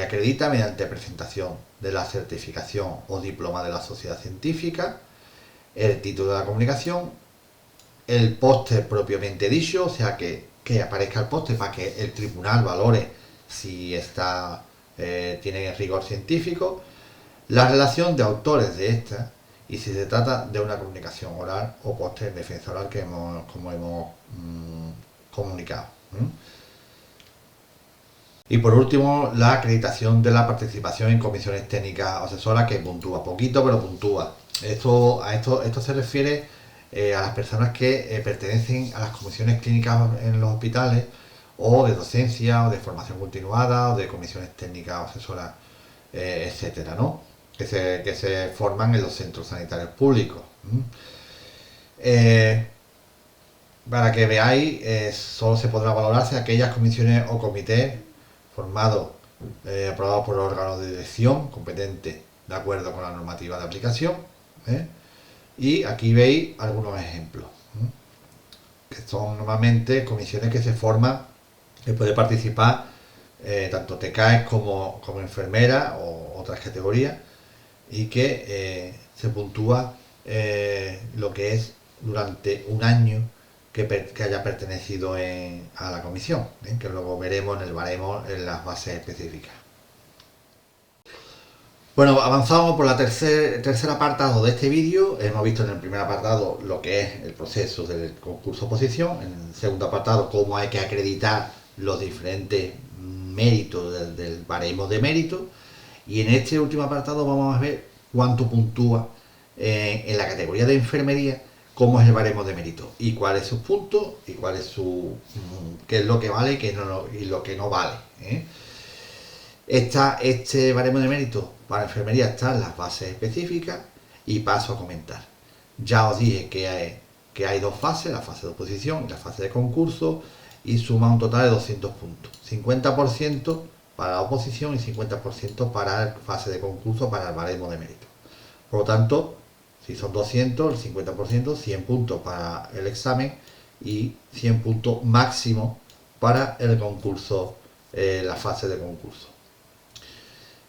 acredita mediante presentación de la certificación o diploma de la sociedad científica, el título de la comunicación, el póster propiamente dicho, o sea que aparezca el póster para que el tribunal valore si tiene rigor científico, la relación de autores de esta y si se trata de una comunicación oral o póster en defensa oral como hemos comunicado. Y por último, la acreditación de la participación en comisiones técnicas o asesoras, que puntúa poquito, pero puntúa. Esto se refiere a las personas que pertenecen a las comisiones clínicas en los hospitales, o de docencia, o de formación continuada, o de comisiones técnicas o asesoras, etcétera, ¿no? Que se forman en los centros sanitarios públicos. Para que veáis, solo se podrá valorarse aquellas comisiones o comités formados, aprobados por el órgano de dirección competente de acuerdo con la normativa de aplicación. Y aquí veis algunos ejemplos, que son normalmente comisiones que se forman, que puede participar tanto TECAES como enfermera o otras categorías, y que se puntúa lo que es durante un año que haya pertenecido a la comisión, que luego veremos en el baremo en las bases específicas. Bueno, avanzamos por la tercer apartado de este vídeo. Hemos visto en el primer apartado lo que es el proceso del concurso oposición, en el segundo apartado cómo hay que acreditar los diferentes méritos del baremo de mérito, y en este último apartado vamos a ver cuánto puntúa en la categoría de enfermería, cómo es el baremo de mérito y cuáles sus puntos y qué es lo que vale y lo que no vale. Este baremo de mérito para enfermería está en las bases específicas y paso a comentar. Ya os dije que hay dos fases, la fase de oposición y la fase de concurso, y suma un total de 200 puntos, 50% para la oposición y 50% para la fase de concurso para el baremo de mérito. Por lo tanto, si son 200, el 50%, 100 puntos para el examen y 100 puntos máximo para el concurso, la fase de concurso.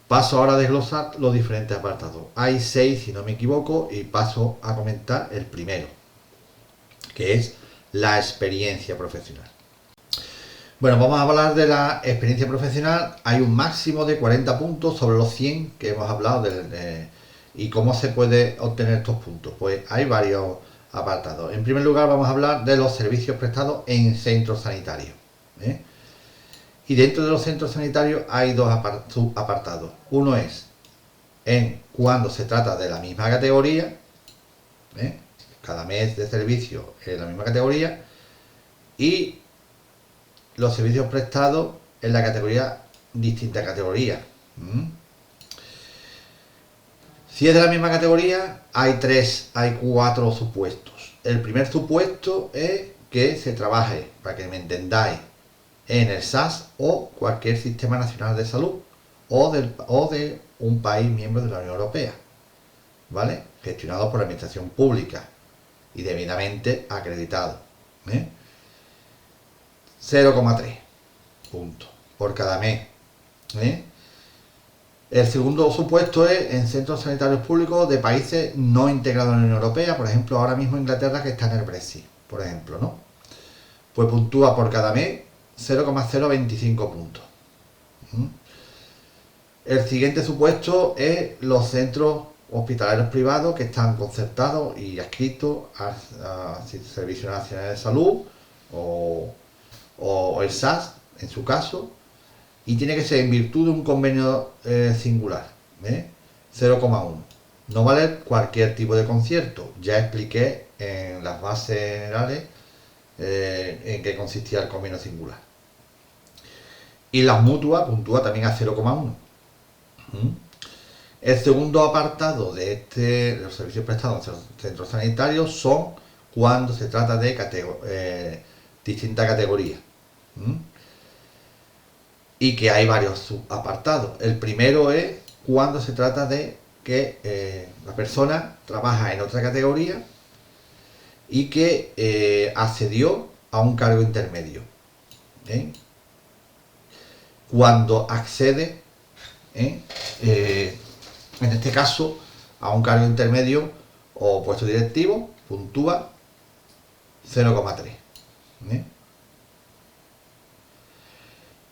Paso ahora a desglosar los diferentes apartados. Hay 6, si no me equivoco, y paso a comentar el primero, que es la experiencia profesional. Bueno, vamos a hablar de la experiencia profesional. Hay un máximo de 40 puntos sobre los 100 que hemos hablado ¿y cómo se puede obtener estos puntos? Pues hay varios apartados. En primer lugar, vamos a hablar de los servicios prestados en centros sanitarios. Y dentro de los centros sanitarios hay dos apartados. Uno es cuando se trata de la misma categoría, cada mes de servicio es la misma categoría, y los servicios prestados en la categoría distinta categoría. Si es de la misma categoría, hay 4 supuestos. El primer supuesto es que se trabaje, para que me entendáis, en el SAS o cualquier sistema nacional de salud o de un país miembro de la Unión Europea, ¿vale? Gestionado por la administración pública y debidamente acreditado. 0,3 puntos por cada mes. El segundo supuesto es en centros sanitarios públicos de países no integrados en la Unión Europea, por ejemplo, ahora mismo Inglaterra, que está en el Brexit, por ejemplo, ¿no? Pues puntúa por cada mes 0,025 puntos. El siguiente supuesto es los centros hospitalarios privados que están concertados y adscritos a Servicio Nacional de Salud o el SAS, en su caso, y tiene que ser en virtud de un convenio singular, 0,1. No vale cualquier tipo de concierto. Ya expliqué en las bases generales en qué consistía el convenio singular. Y las mutuas puntúa también a 0,1. El segundo apartado de los servicios prestados en centros sanitarios son cuando se trata de distintas categorías. Y que hay varios subapartados. El primero es cuando se trata de que la persona trabaja en otra categoría y que accedió a un cargo intermedio. Cuando accede, en este caso, a un cargo intermedio o puesto directivo, puntúa 0,3.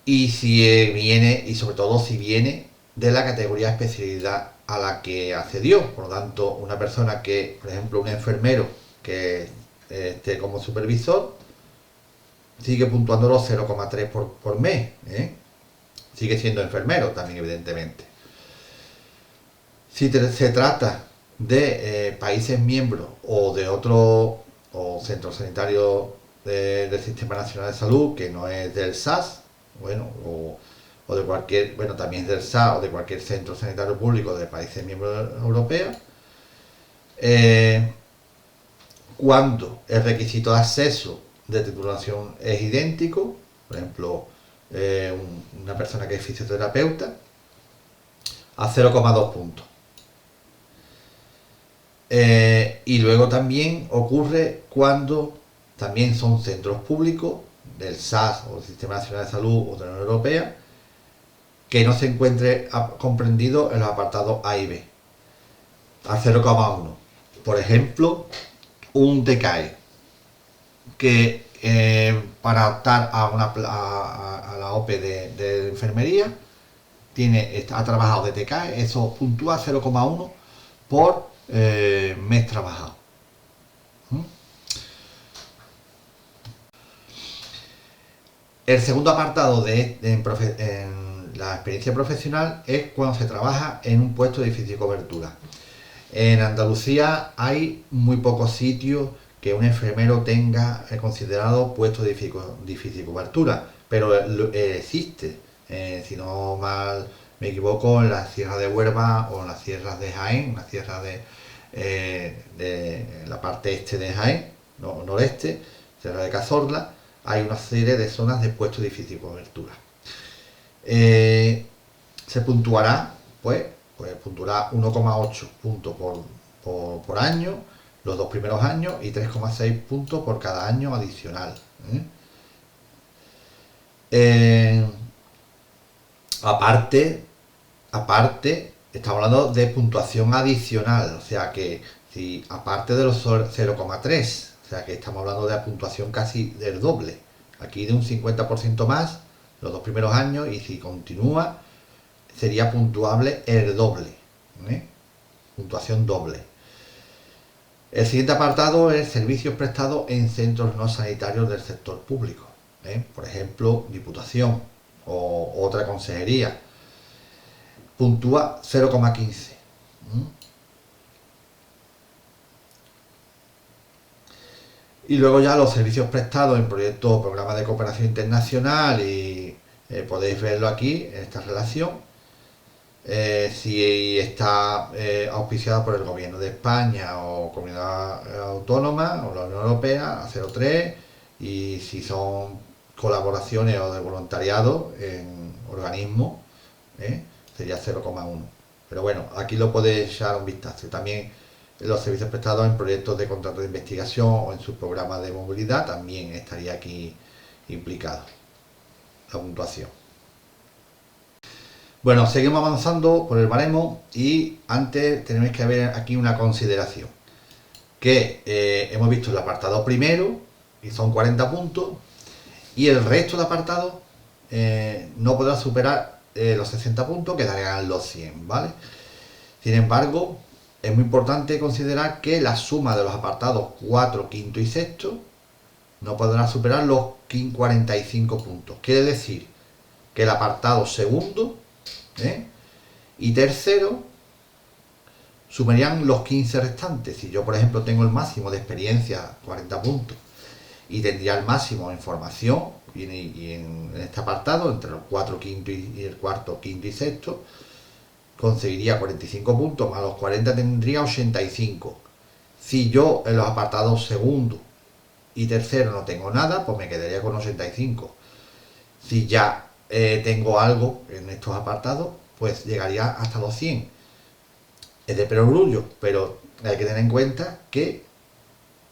Y si viene, y sobre todo si viene de la categoría de especialidad a la que accedió. Por lo tanto, una persona que, por ejemplo, un enfermero que esté como supervisor, sigue puntuándolo 0,3 por mes. Sigue siendo enfermero también, evidentemente. Si se trata de países miembros o de otros centros sanitarios del Sistema Nacional de Salud, que no es del SAS, o de cualquier, también del SAS o de cualquier centro sanitario público de países miembros europeos, cuando el requisito de acceso de titulación es idéntico, por ejemplo, una persona que es fisioterapeuta, a 0,2 puntos. Y luego también ocurre cuando también son centros públicos del SAS o del Sistema Nacional de Salud o de la Unión Europea que no se encuentre comprendido en los apartados A y B, a 0,1. Por ejemplo, un TCAE que para optar a la OPE de enfermería ha trabajado de TCAE, eso puntúa 0,1 por mes trabajado. El segundo apartado en la experiencia profesional es cuando se trabaja en un puesto de difícil cobertura. En Andalucía hay muy pocos sitios que un enfermero tenga considerado puesto de difícil cobertura, pero existe, si no mal me equivoco, en la Sierra de Huelva o en las sierras de Jaén, la sierra de la parte este de Jaén, noreste, Sierra de Cazorla, hay una serie de zonas de puestos de difícil cobertura. Se puntuará, pues puntuará 1,8 puntos por año, los 2 primeros años, y 3,6 puntos por cada año adicional. Aparte, estamos hablando de puntuación adicional, o sea que si aparte de los 0,3, o sea que estamos hablando de la puntuación casi del doble, aquí de un 50% más los 2 primeros años, y si continúa sería puntuable el doble, puntuación doble. El siguiente apartado es servicios prestados en centros no sanitarios del sector público, por ejemplo, Diputación o otra consejería, puntúa 0,15. Y luego ya los servicios prestados en proyectos o programas de cooperación internacional, y podéis verlo aquí en esta relación, si está auspiciada por el gobierno de España o comunidad autónoma o la Unión Europea, a 0,3, y si son colaboraciones o de voluntariado en organismos, sería 0,1. Pero bueno, aquí lo podéis echar un vistazo. También los servicios prestados en proyectos de contrato de investigación o en sus programas de movilidad también estaría aquí implicado la puntuación. Bueno, seguimos avanzando por el baremo y antes tenemos que ver aquí una consideración. Que hemos visto el apartado primero y son 40 puntos y el resto de apartados no podrá superar los 60 puntos, quedarían los 100, ¿vale? Sin embargo, es muy importante considerar que la suma de los apartados 4, quinto y sexto no podrá superar los 45 puntos. Quiere decir que el apartado segundo y tercero sumarían los 15 restantes. Si yo, por ejemplo, tengo el máximo de experiencia, 40 puntos, y tendría el máximo de información, y en este apartado, entre los 4, quinto y el cuarto, quinto y sexto, conseguiría 45 puntos, más los 40 tendría 85. Si yo en los apartados segundo y tercero no tengo nada, pues me quedaría con 85. Si ya tengo algo en estos apartados, pues llegaría hasta los 100. Es de perogrullo, pero hay que tener en cuenta que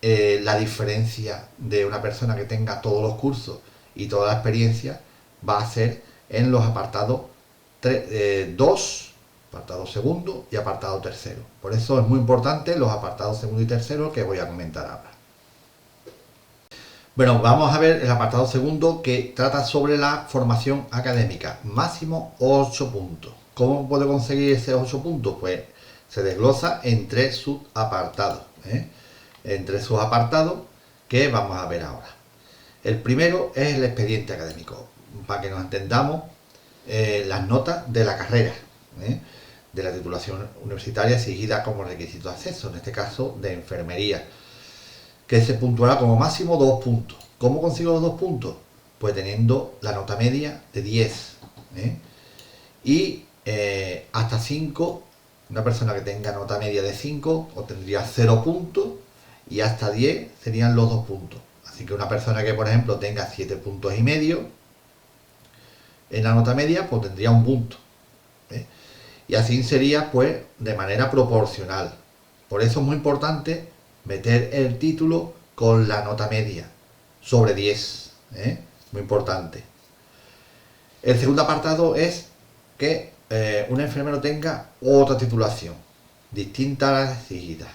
la diferencia de una persona que tenga todos los cursos y toda la experiencia va a ser en los apartados 2, apartado segundo y apartado tercero. Por eso es muy importante los apartados segundo y tercero que voy a comentar ahora. Bueno, vamos a ver el apartado segundo que trata sobre la formación académica. Máximo 8 puntos. ¿Cómo puedo conseguir esos 8 puntos? Pues se desglosa en 3 subapartados. En 3 subapartados que vamos a ver ahora. El primero es el expediente académico. Para que nos entendamos, las notas de la carrera, de la titulación universitaria exigida como requisito de acceso, en este caso de enfermería, que se puntuará como máximo 2 puntos. ¿Cómo consigo los 2 puntos? Pues teniendo la nota media de 10. Y hasta 5, una persona que tenga nota media de 5 obtendría 0 puntos y hasta 10 serían los 2 puntos. Así que una persona que, por ejemplo, tenga 7 puntos y medio en la nota media, pues tendría 1 punto. Y así sería, pues, de manera proporcional. Por eso es muy importante meter el título con la nota media sobre 10. Muy importante. El segundo apartado es que un enfermero tenga otra titulación distinta a la exigida.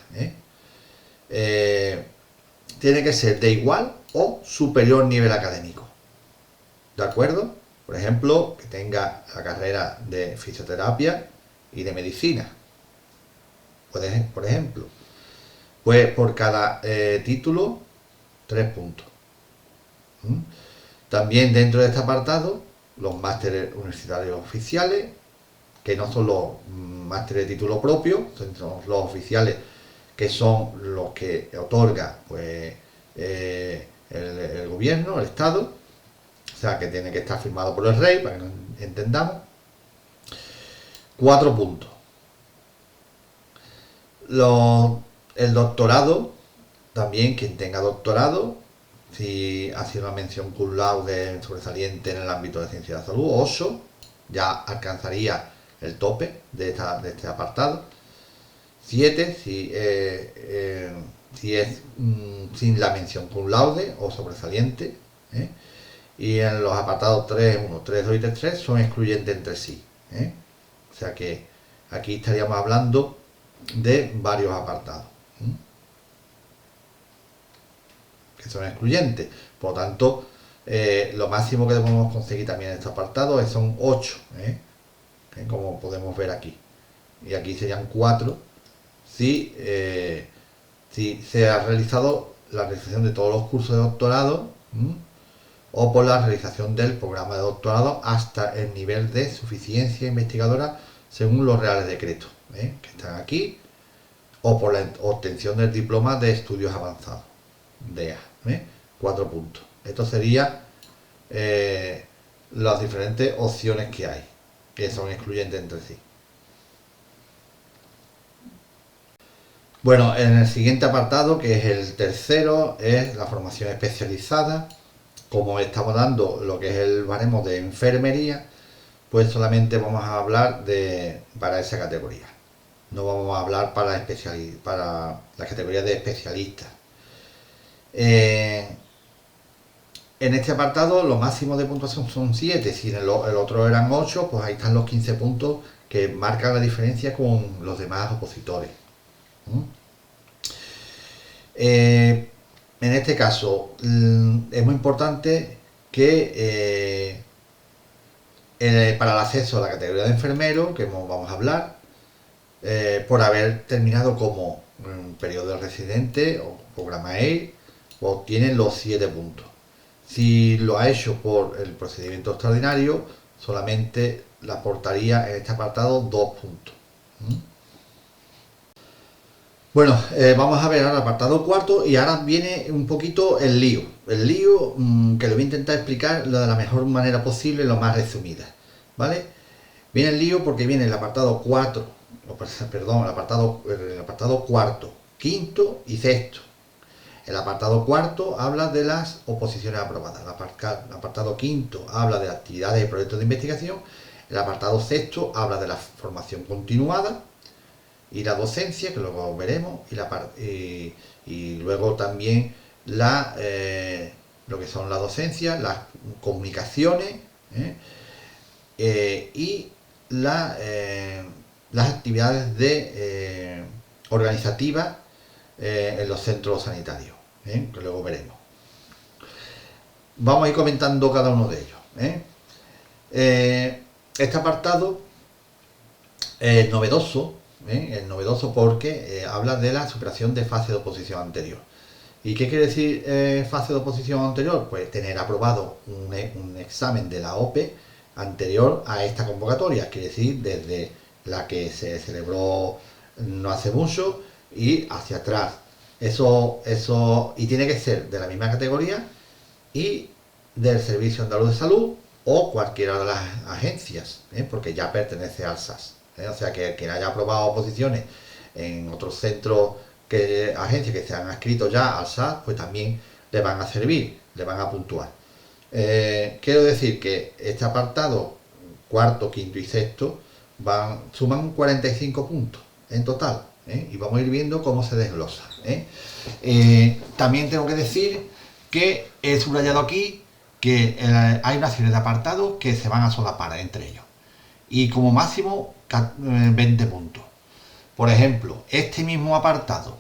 Tiene que ser de igual o superior nivel académico. ¿De acuerdo? Por ejemplo, que tenga la carrera de fisioterapia y de medicina. Por ejemplo, pues por cada título 3 puntos. También dentro de este apartado, los másteres universitarios oficiales, que no son los másteres de título propio, son los oficiales, que son los que otorga pues el gobierno, el Estado, o sea que tiene que estar firmado por el rey, para que nos entendamos. 4 puntos. El doctorado, también quien tenga doctorado, si ha sido una mención cum laude sobresaliente en el ámbito de ciencia de la salud, 8, ya alcanzaría el tope de este apartado. 7, si es sin la mención cum laude o sobresaliente. Y en los apartados 3.1, 3.2 y 3.3 son excluyentes entre sí. O sea que aquí estaríamos hablando de varios apartados que son excluyentes. Por lo tanto, lo máximo que podemos conseguir también en estos apartados son 8, como podemos ver aquí. Y aquí serían 4 si se ha realizado la realización de todos los cursos de doctorado o por la realización del programa de doctorado hasta el nivel de suficiencia investigadora según los reales decretos que están aquí, o por la obtención del diploma de estudios avanzados, DEA, 4 puntos. Esto sería las diferentes opciones que hay, que son excluyentes entre sí. Bueno, en el siguiente apartado, que es el tercero, es la formación especializada. como estamos dando lo que es el baremo de enfermería, pues solamente vamos a hablar para esa categoría. No vamos a hablar para la categoría de especialistas. En este apartado, lo máximo de puntuación son 7. Si el otro eran 8, pues ahí están los 15 puntos que marcan la diferencia con los demás opositores. En este caso, es muy importante que para el acceso a la categoría de enfermero, que vamos a hablar, por haber terminado como periodo de residente o programa EIR, obtienen los 7 puntos. Si lo ha hecho por el procedimiento extraordinario, solamente le aportaría en este apartado 2 puntos. Bueno, vamos a ver ahora el apartado cuarto y ahora viene un poquito el lío. El lío que lo voy a intentar explicar de la mejor manera posible, lo más resumida. ¿Vale? Viene el lío porque viene el apartado 4, perdón, el apartado cuarto, quinto y sexto. El apartado cuarto habla de las oposiciones aprobadas. El apartado quinto habla de actividades y proyectos de investigación. El apartado sexto habla de la formación continuada y la docencia, que luego veremos, y luego también lo que son la docencia, las comunicaciones y las actividades organizativas en los centros sanitarios, que luego veremos. Vamos a ir comentando cada uno de ellos. Este apartado es novedoso. Es novedoso porque habla de la superación de fase de oposición anterior. ¿Y qué quiere decir fase de oposición anterior? Pues tener aprobado un examen de la OPE anterior a esta convocatoria, quiere decir desde la que se celebró no hace mucho y hacia atrás. Eso y tiene que ser de la misma categoría y del Servicio Andaluz de Salud o cualquiera de las agencias, porque ya pertenece al SAS. O sea que quien haya aprobado oposiciones en otros centros, agencias que se han adscrito ya al SAS, pues también le van a servir, le van a puntuar. Quiero decir que este apartado, cuarto, quinto y sexto, suman 45 puntos en total, y vamos a ir viendo cómo se desglosa. También tengo que decir que he subrayado aquí que hay una serie de apartados que se van a solapar entre ellos y como máximo 20 puntos. Por ejemplo, este mismo apartado,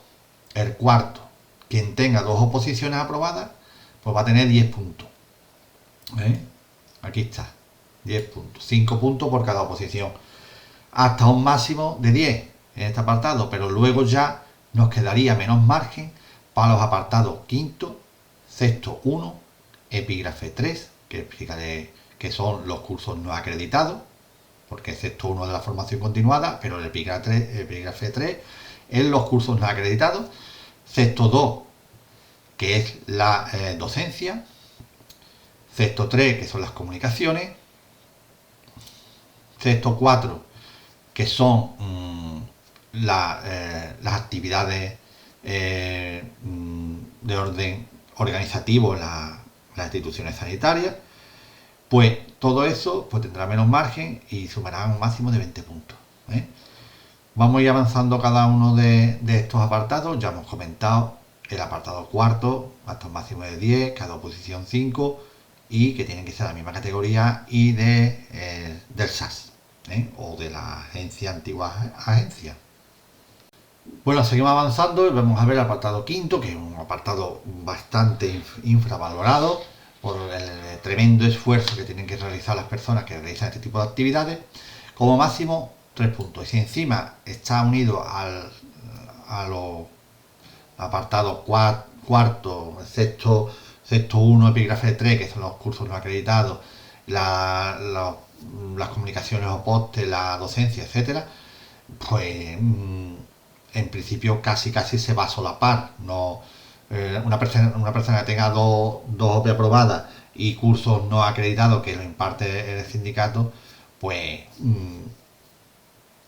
el cuarto, quien tenga 2 oposiciones aprobadas, pues va a tener 10 puntos. Aquí está, 10 puntos, 5 puntos por cada oposición, hasta un máximo de 10 en este apartado, pero luego ya nos quedaría menos margen para los apartados quinto, sexto 1, epígrafe 3, que explicaré que son los cursos no acreditados, porque es sexto 1 de la formación continuada, pero el epígrafe 3 es los cursos no acreditados, sexto 2, que es la docencia, sexto 3, que son las comunicaciones, sexto 4, que son las actividades de orden organizativo en las instituciones sanitarias. Pues todo eso pues tendrá menos margen y sumará un máximo de 20 puntos. Vamos a ir avanzando cada uno de estos apartados. Ya hemos comentado el apartado cuarto, hasta un máximo de 10, cada oposición 5, y que tienen que ser de la misma categoría y del SAS, o de la antigua agencia. Bueno, seguimos avanzando y vamos a ver el apartado quinto, que es un apartado bastante infravalorado por el tremendo esfuerzo que tienen que realizar las personas que realizan este tipo de actividades. Como máximo 3 puntos. Y si encima está unido a los apartados cuarto, sexto 1, epígrafe 3, que son los cursos no acreditados, las comunicaciones o postes, la docencia, etcétera, pues en principio casi se va a solapar. No, una persona que tenga dos OPE aprobadas y cursos no acreditados que lo imparte el sindicato, pues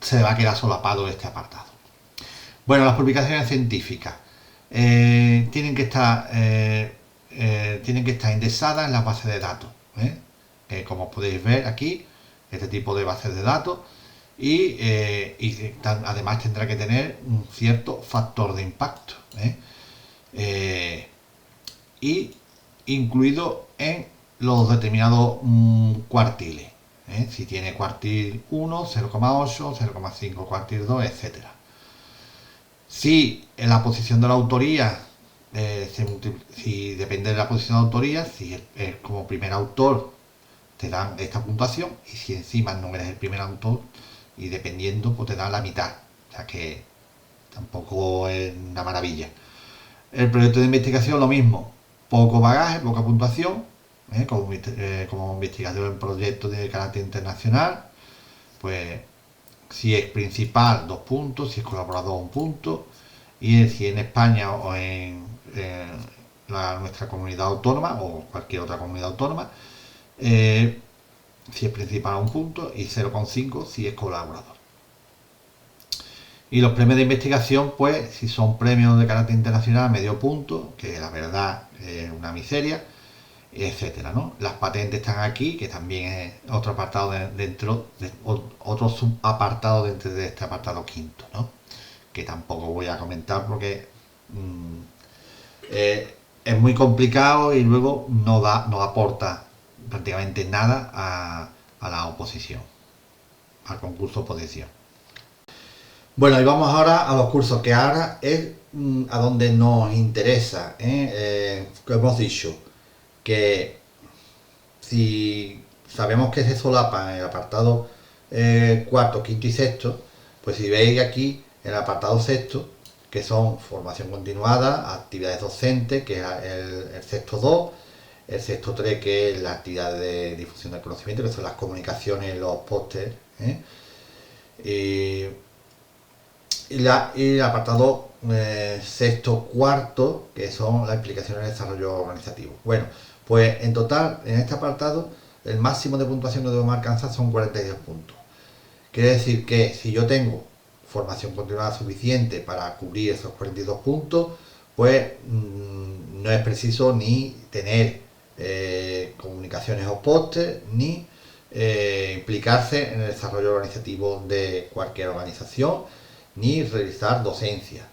se va a quedar solapado este apartado. Bueno, las publicaciones científicas tienen que estar tienen que estar indexadas en las bases de datos, como podéis ver aquí, este tipo de bases de datos, y además tendrá que tener un cierto factor de impacto, y incluido en los determinados cuartiles, si tiene cuartil 1, 0,8, 0,5 cuartil 2, etcétera. Si en la posición de la autoría, si depende de la posición de autoría, si es como primer autor te dan esta puntuación, y si encima no eres el primer autor, y dependiendo, pues te dan la mitad. O sea que tampoco es una maravilla. El proyecto de investigación lo mismo, poco bagaje, poca puntuación, como investigador en proyectos de carácter internacional, pues si es principal 2 puntos, si es colaborador 1 punto, y si en España o en nuestra comunidad autónoma o cualquier otra comunidad autónoma, si es principal 1 punto y 0,5 si es colaborador. Y los premios de investigación, pues si son premios de carácter internacional, medio punto, que la verdad es una miseria, etcétera, ¿no? Las patentes están aquí, que también es otro apartado otro subapartado dentro de este apartado quinto, ¿no? Que tampoco voy a comentar porque es muy complicado y luego no aporta prácticamente nada a la oposición, al concurso oposición. Bueno, y vamos ahora a los cursos, que ahora es a donde nos interesa, que hemos dicho que si sabemos que se solapan en el apartado cuarto, quinto y sexto, pues si veis aquí en el apartado sexto, que son formación continuada, actividades docentes, que es el sexto 2, el sexto 3, que es la actividad de difusión del conocimiento, que son las comunicaciones, los pósters, y el apartado sexto cuarto, que son las explicaciones del desarrollo organizativo. Bueno, pues en total, en este apartado, el máximo de puntuación que debemos alcanzar son 42 puntos. Quiere decir que si yo tengo formación continuada suficiente para cubrir esos 42 puntos, pues no es preciso ni tener comunicaciones o pósters, ni implicarse en el desarrollo organizativo de cualquier organización, ni realizar docencia.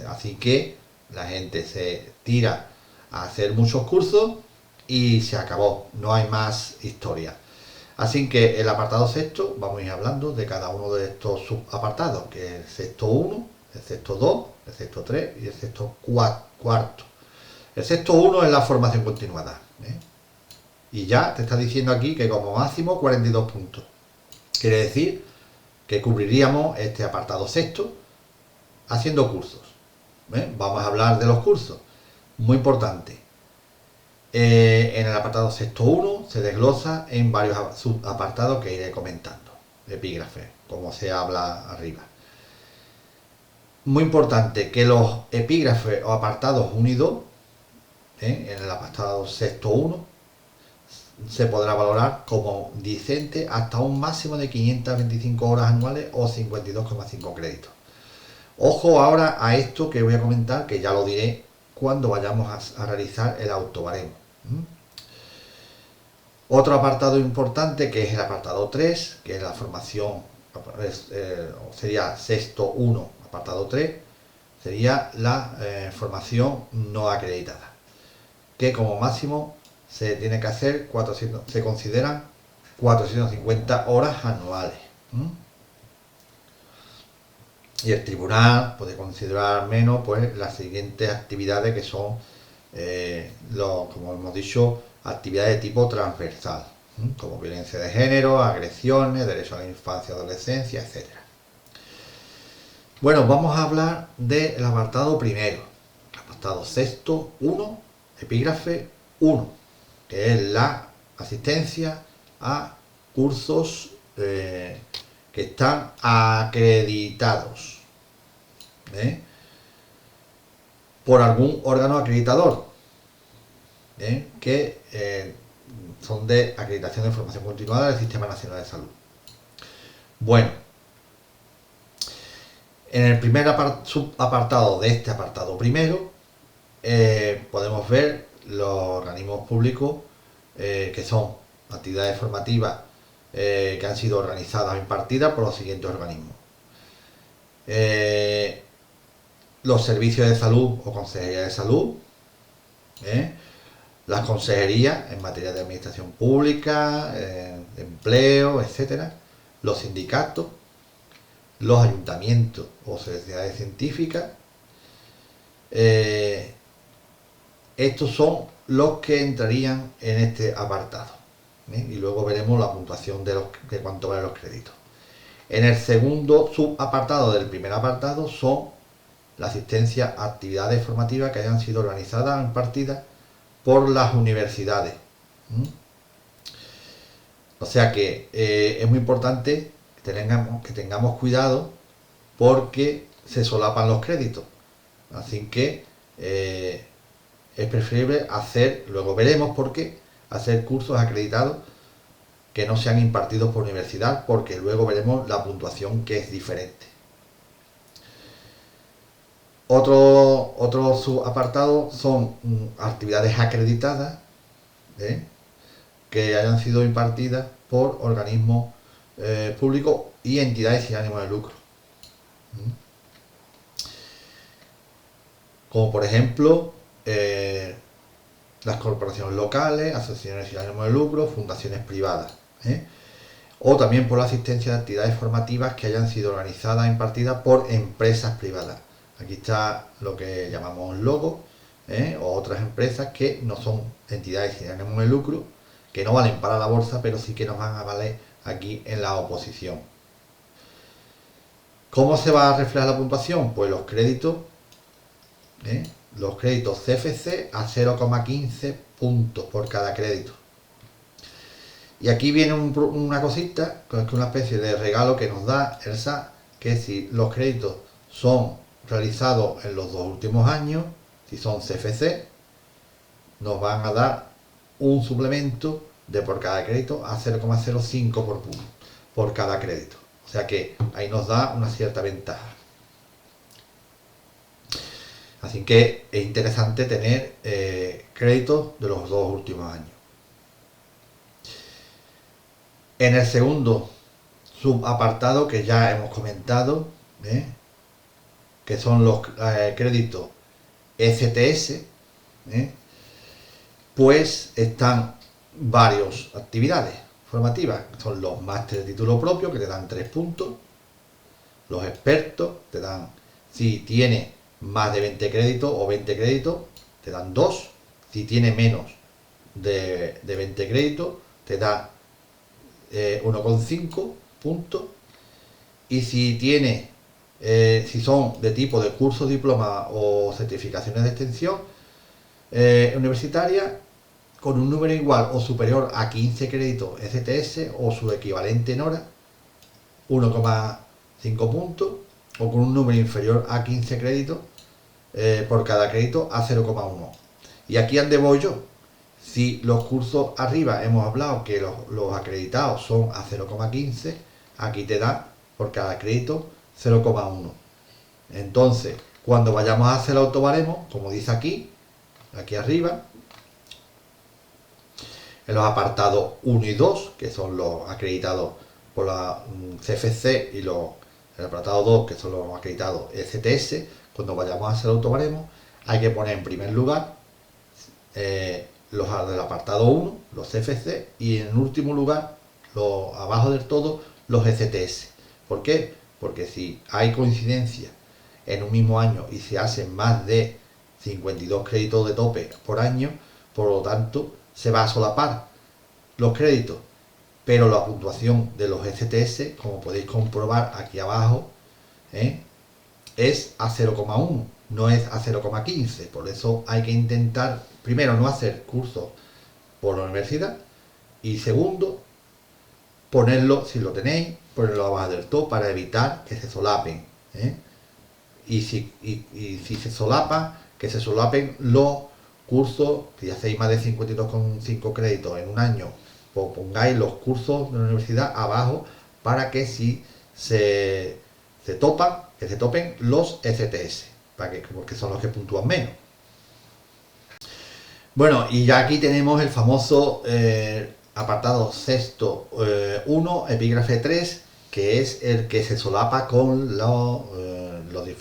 Así que la gente se tira a hacer muchos cursos y se acabó, no hay más historia. Así que el apartado sexto, vamos a ir hablando de cada uno de estos subapartados, que es el sexto 1, el sexto 2, el sexto 3 y el sexto cuarto. El sexto 1 es la formación continuada, y ya te está diciendo aquí que como máximo 42 puntos. Quiere decir que cubriríamos este apartado sexto haciendo cursos. Vamos a hablar de los cursos. Muy importante. En el apartado sexto 1 se desglosa en varios subapartados que iré comentando. Epígrafes, como se habla arriba. Muy importante que los epígrafes o apartados 1 y 2, en el apartado sexto 1, se podrá valorar como discente hasta un máximo de 525 horas anuales o 52,5 créditos. Ojo ahora a esto que voy a comentar, que ya lo diré cuando vayamos a realizar el autobaremo. Otro apartado importante, que es el apartado 3, que es la formación, sería sexto 1, apartado 3, sería la formación no acreditada, que como máximo se tiene que hacer se consideran 450 horas anuales. Y el tribunal puede considerar menos pues las siguientes actividades, que son como hemos dicho, actividades de tipo transversal, como violencia de género, agresiones, derecho a la infancia y adolescencia, etc. Bueno, vamos a hablar del apartado primero, apartado sexto 1, epígrafe 1, que es la asistencia a cursos que están acreditados por algún órgano acreditador, que son de acreditación de formación continuada del Sistema Nacional de Salud. Bueno, en el primer subapartado de este apartado primero, podemos ver los organismos públicos que son actividades formativas que han sido organizadas o impartidas por los siguientes organismos. Los servicios de salud o consejerías de salud, las consejerías en materia de administración pública, de empleo, etcétera, los sindicatos, los ayuntamientos o sociedades científicas. Estos son los que entrarían en este apartado, y luego veremos la puntuación de cuánto valen los créditos. En el segundo subapartado del primer apartado son la asistencia a actividades formativas que hayan sido organizadas o impartidas por las universidades. O sea que es muy importante que tengamos cuidado porque se solapan los créditos. Así que es preferible luego veremos por qué, hacer cursos acreditados que no sean impartidos por universidad, porque luego veremos la puntuación que es diferente. Otro subapartado son actividades acreditadas que hayan sido impartidas por organismos públicos y entidades sin ánimo de lucro. Como por ejemplo las corporaciones locales, asociaciones sin ánimo de lucro, fundaciones privadas. O también por la asistencia de actividades formativas que hayan sido organizadas e impartidas por empresas privadas. Aquí está lo que llamamos logo, o otras empresas que no son entidades sin ánimo de lucro, que no valen para la bolsa, pero sí que nos van a valer aquí en la oposición. ¿Cómo se va a reflejar la puntuación? Pues los créditos CFC a 0,15 puntos por cada crédito. Y aquí viene una cosita, que es una especie de regalo que nos da el SAT, que si los créditos son realizados en los 2 últimos años, si son CFC, nos van a dar un suplemento de por cada crédito a 0,05 por cada crédito. O sea que ahí nos da una cierta ventaja. Así que es interesante tener créditos de los 2 últimos años. En el segundo subapartado que ya hemos comentado, que son los créditos ECTS, pues están varias actividades formativas. Son los másteres de título propio, que te dan 3 puntos. Los expertos te dan, si tiene más de 20 créditos o 20 créditos, te dan 2. Si tiene menos de 20 créditos, te da 1,5 puntos. Y si tiene si son de tipo de curso, diploma o certificaciones de extensión universitaria, con un número igual o superior a 15 créditos ECTS o su equivalente en hora, 1,5 puntos, o con un número inferior a 15 créditos por cada crédito a 0,1. Y aquí ande voy yo. Si los cursos arriba hemos hablado que los acreditados son a 0,15, aquí te da por cada crédito 0,1. Entonces, cuando vayamos a hacer el autobaremo, como dice aquí arriba, en los apartados 1 y 2, que son los acreditados por la CFC, y el apartado 2, que son los acreditados ECTS, cuando vayamos a hacer el autobaremo, hay que poner en primer lugar los del apartado 1, los CFC, y en último lugar, abajo del todo, los ECTS. ¿Por qué? Porque si hay coincidencia en un mismo año y se hacen más de 52 créditos de tope por año, por lo tanto se va a solapar los créditos, pero la puntuación de los ECTS, como podéis comprobar aquí abajo, es a 0,1, no es a 0,15. Por eso hay que intentar, primero, no hacer cursos por la universidad, y segundo, ponerlo, si lo tenéis, ponerlo abajo del todo para evitar que se solapen. Y si se solapan, que se solapen los cursos. Si hacéis más de 52,5 créditos en un año, pues pongáis los cursos de la universidad abajo para que si se topan, que se topen los ECTS, porque son los que puntúan menos. Bueno, y ya aquí tenemos el famoso apartado sexto 1, epígrafe 3, que es el que se solapa con,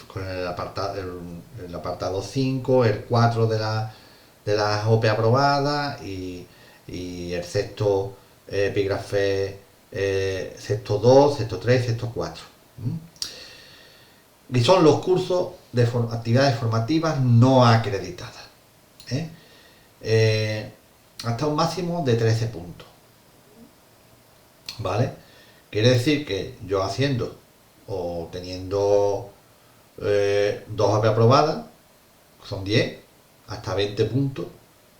con el apartado 5, el 4 de las OP aprobadas y el sexto epígrafe sexto 2, sexto 3, sexto 4. Y son los cursos de actividades formativas no acreditadas. ¿eh? Hasta un máximo de 13 puntos. ¿Vale? Quiere decir que yo haciendo o teniendo dos AP aprobadas, son 10, hasta 20 puntos,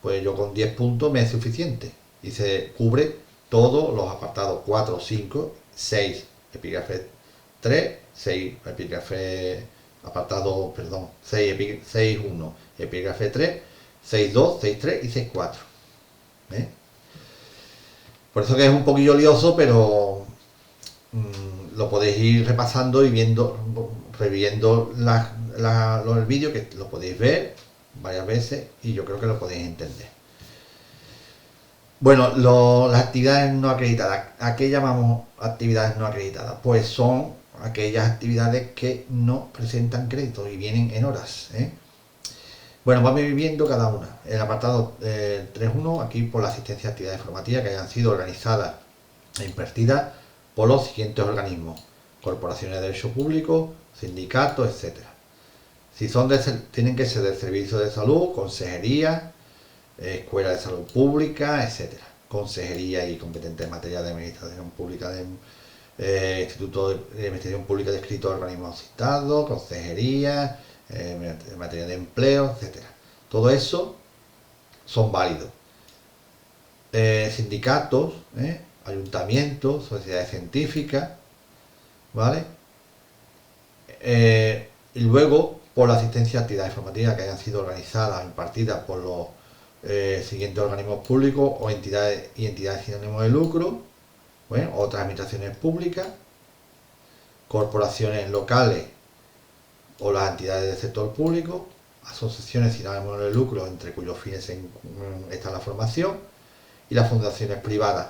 pues yo con 10 puntos me es suficiente. Y se cubre todos los apartados 4, 5, 6, epígrafe 3, 6, epígrafe apartado, perdón, 6, 1, epígrafe 3, 6, 2, 6, 3 y 6, 4. ¿eh? Por eso que es un poquillo lioso, pero lo podéis ir repasando y viendo, reviendo el vídeo, que lo podéis ver varias veces y yo creo que lo podéis entender. Bueno, las actividades no acreditadas. ¿A qué llamamos actividades no acreditadas? Pues son aquellas actividades que no presentan crédito y vienen en horas. Bueno, vamos a ir viendo cada una. El apartado 3.1, aquí por la asistencia a actividades formativas que hayan sido organizadas e impartidas por los siguientes organismos: corporaciones de derecho público, sindicatos, etc. Si son tienen que ser del servicio de salud, consejería, escuela de salud pública, etc. Consejería y competente en materia de administración pública Instituto de Investigación Pública de escrito de organismos citados, consejería, en materia de empleo, etcétera. Todo eso son válidos. Sindicatos, ayuntamientos, sociedades científicas, ¿vale? Y luego, por la asistencia a actividades formativas que hayan sido organizadas o impartidas por los siguientes organismos públicos o entidades sin ánimo de lucro, bueno, otras administraciones públicas, corporaciones locales o las entidades del sector público, asociaciones sin ánimo de lucro entre cuyos fines está la formación, y las fundaciones privadas.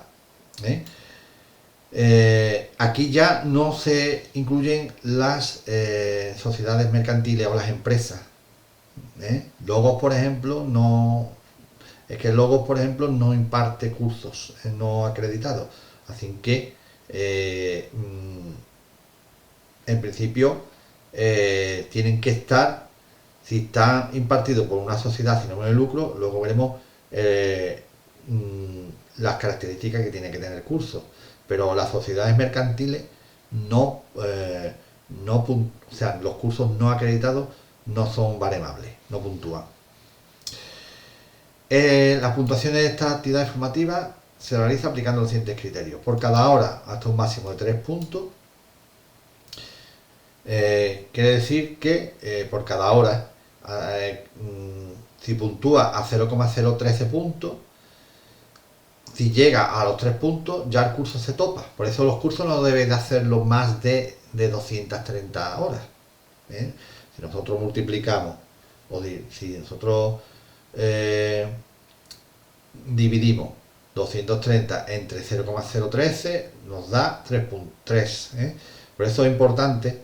Aquí ya no se incluyen las sociedades mercantiles o las empresas. Logos, por ejemplo, no imparte cursos no acreditados, así que en principio tienen que estar, si están impartidos por una sociedad sin ánimo de lucro, luego veremos las características que tiene que tener el curso, pero las sociedades mercantiles no, o sea, los cursos no acreditados no son baremables, no puntúan. Las puntuaciones de estas actividades formativas se realiza aplicando los siguientes criterios: por cada hora hasta un máximo de 3 puntos. Quiere decir que por cada hora, si puntúa a 0,013 puntos, si llega a los 3 puntos, ya el curso se topa. Por eso los cursos no deben de hacerlo más de 230 horas. Si nosotros multiplicamos, si nosotros dividimos 230 entre 0,013, nos da 3.3. Por eso es importante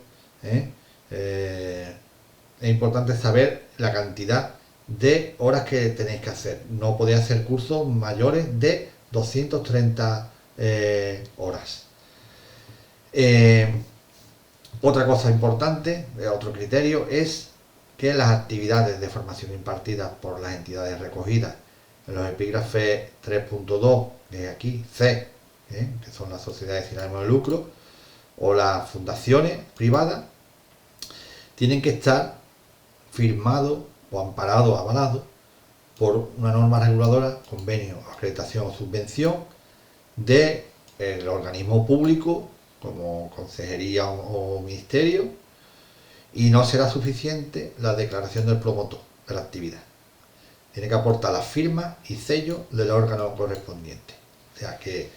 saber la cantidad de horas que tenéis que hacer. No podéis hacer cursos mayores de 230 horas. Otra cosa importante, otro criterio, es que las actividades de formación impartidas por las entidades recogidas en los epígrafes 3.2, de aquí, C, que son las sociedades sin ánimo de lucro, o las fundaciones privadas, tienen que estar firmados o amparados, avalados por una norma reguladora, convenio, acreditación o subvención del organismo público, como consejería o ministerio, y no será suficiente la declaración del promotor de la actividad. Tiene que aportar la firma y sello del órgano correspondiente. O sea que,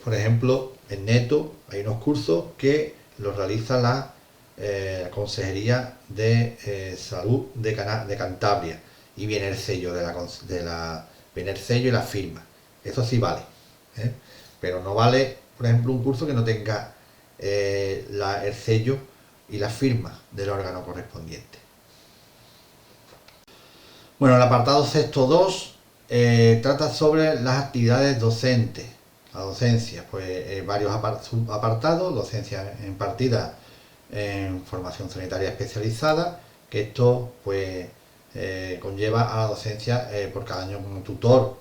por ejemplo, en Neto hay unos cursos que los realiza la Consejería de Salud de Cantabria, y viene el sello viene el sello y la firma. Eso sí vale, ¿eh? Pero no vale, por ejemplo, un curso que no tenga el sello y la firma del órgano correspondiente. Bueno, el apartado sexto 2 trata sobre las actividades docentes. La docencia, pues varios apartados: docencia impartida en formación sanitaria especializada, que esto pues conlleva a la docencia por cada año como tutor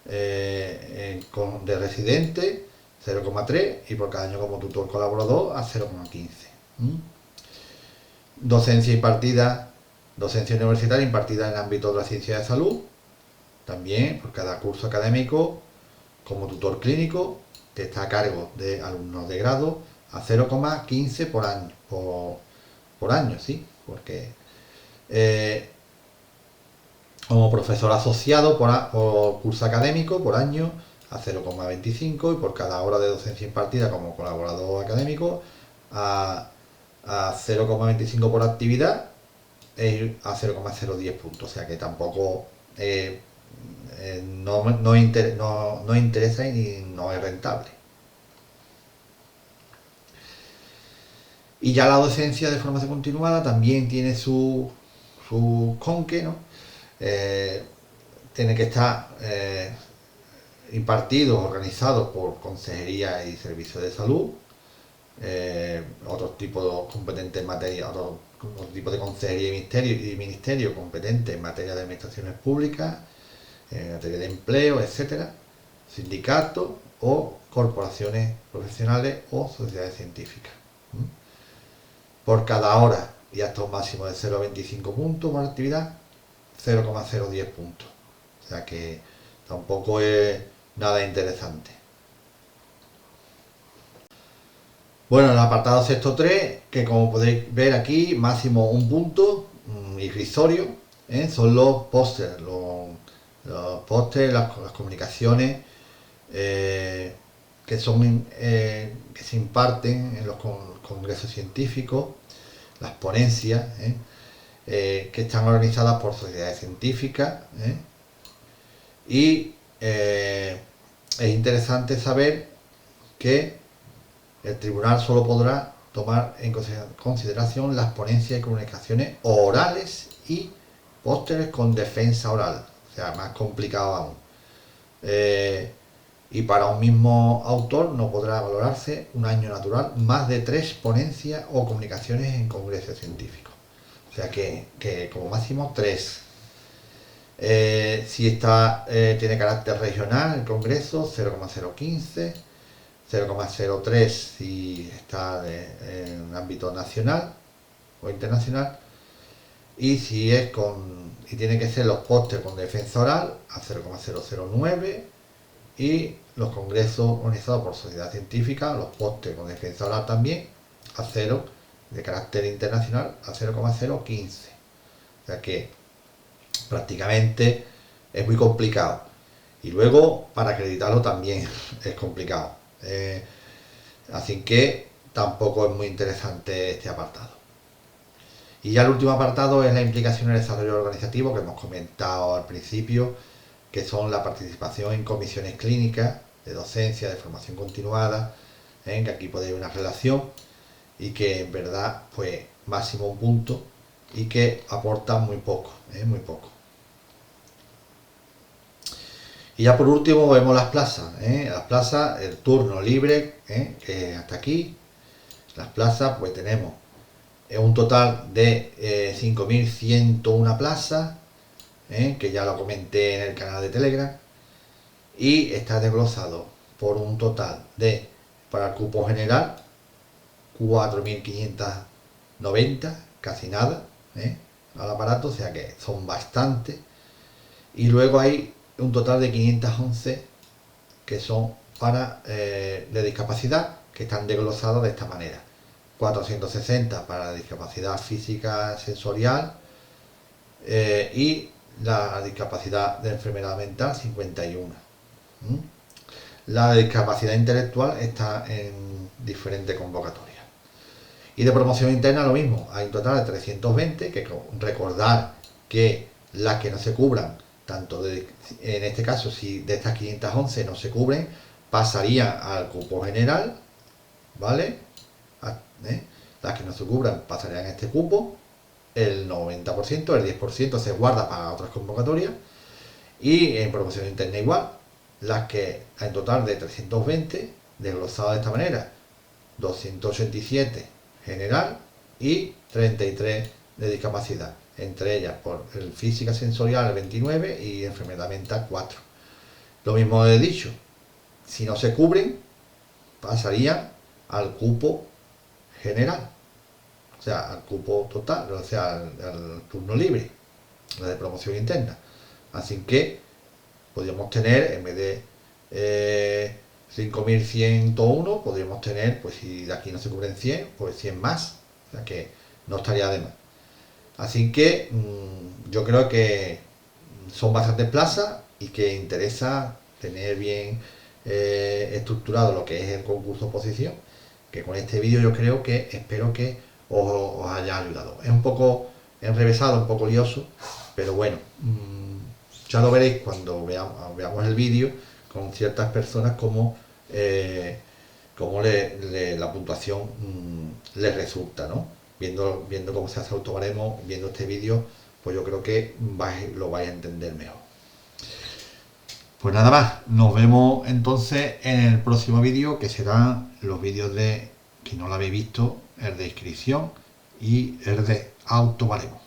de residente 0,3 y por cada año como tutor colaborador a 0,15. Docencia impartida, docencia universitaria impartida en el ámbito de la ciencia de salud, también por cada curso académico como tutor clínico, que está a cargo de alumnos de grado, a 0,15 por año, por año, sí, porque como profesor asociado por curso académico por año a 0,25 y por cada hora de docencia impartida como colaborador académico a 0,25 por actividad a 0,010 puntos. O sea que tampoco no interesa y no es rentable. Y ya la docencia de formación continuada también tiene su conque, ¿no? Tiene que estar impartido, organizado por consejería y servicios de salud, otros tipos competentes en materia, otro tipo de consejería y ministerio competente en materia de administraciones públicas, en materia de empleo, etcétera, sindicatos o corporaciones profesionales o sociedades científicas. Por cada hora y hasta un máximo de 0,25 puntos por actividad, 0,010 puntos. O sea que tampoco es nada interesante. Bueno, el apartado sexto 3, que como podéis ver aquí, máximo un punto, irrisorio, son los pósters, los pósters, las comunicaciones que se imparten en los congresos científicos, las ponencias, que están organizadas por sociedades científicas, y es interesante saber que el tribunal solo podrá tomar en consideración las ponencias y comunicaciones orales y pósteres con defensa oral, o sea, más complicado aún. Y para un mismo autor no podrá valorarse un año natural más de 3 ponencias o comunicaciones en congresos científicos. O sea que como máximo 3. Si tiene carácter regional el congreso, 0,015, 0,03 si está en un ámbito nacional o internacional, y si tiene que ser los pósters con defensa oral a 0,009 y los congresos organizados por sociedad científica, los pósters con defensa oral también a 0, de carácter internacional a 0,015. O sea que prácticamente es muy complicado. Y luego para acreditarlo también es complicado. Así que tampoco es muy interesante este apartado. Y ya el último apartado es la implicación en el desarrollo organizativo, que hemos comentado al principio, que son la participación en comisiones clínicas de docencia, de formación continuada, que aquí podéis ver una relación y que en verdad pues máximo un punto y que aporta muy poco, muy poco. Y ya por último vemos las plazas, las plazas, el turno libre, que hasta aquí. Las plazas pues tenemos un total de 5.101 plazas, que ya lo comenté en el canal de Telegram, y está desglosado por un total de, para el cupo general, 4.590, casi nada, al aparato, o sea que son bastantes, y luego hay un total de 511 que son para de discapacidad, que están desglosados de esta manera: 460 para la discapacidad física sensorial, y la discapacidad de enfermedad mental 51. La discapacidad intelectual está en diferentes convocatorias. Y de promoción interna lo mismo, hay un total de 320, que recordar que Las que no se cubran, en este caso, si de estas 511 no se cubren, pasarían al cupo general, ¿vale? Las que no se cubran pasarían a este cupo, el 90%, el 10% se guarda para otras convocatorias, y en promoción interna igual, las que en total de 320, desglosado de esta manera, 287 general y 33 de discapacidad, entre ellas por el física sensorial el 29 y enfermedad mental 4. Lo mismo he dicho, si no se cubren, pasarían al cupo general, o sea, al cupo total, o sea, al turno libre, la de promoción interna. Así que podríamos tener, en vez de 5.101, podríamos tener, pues si de aquí no se cubren 100, pues 100 más, o sea que no estaría de más. Así que yo creo que son bastantes plazas y que interesa tener bien estructurado lo que es el concurso oposición, que con este vídeo yo creo que, espero que os haya ayudado. Es un poco enrevesado, un poco lioso, pero bueno, ya lo veréis cuando veamos el vídeo con ciertas personas cómo la puntuación les resulta, ¿no? Viendo cómo se hace autobaremo, viendo este vídeo, pues yo creo que lo vais a entender mejor. Pues nada más, nos vemos entonces en el próximo vídeo, que serán los vídeos de, que no lo habéis visto, el de inscripción y el de autobaremo.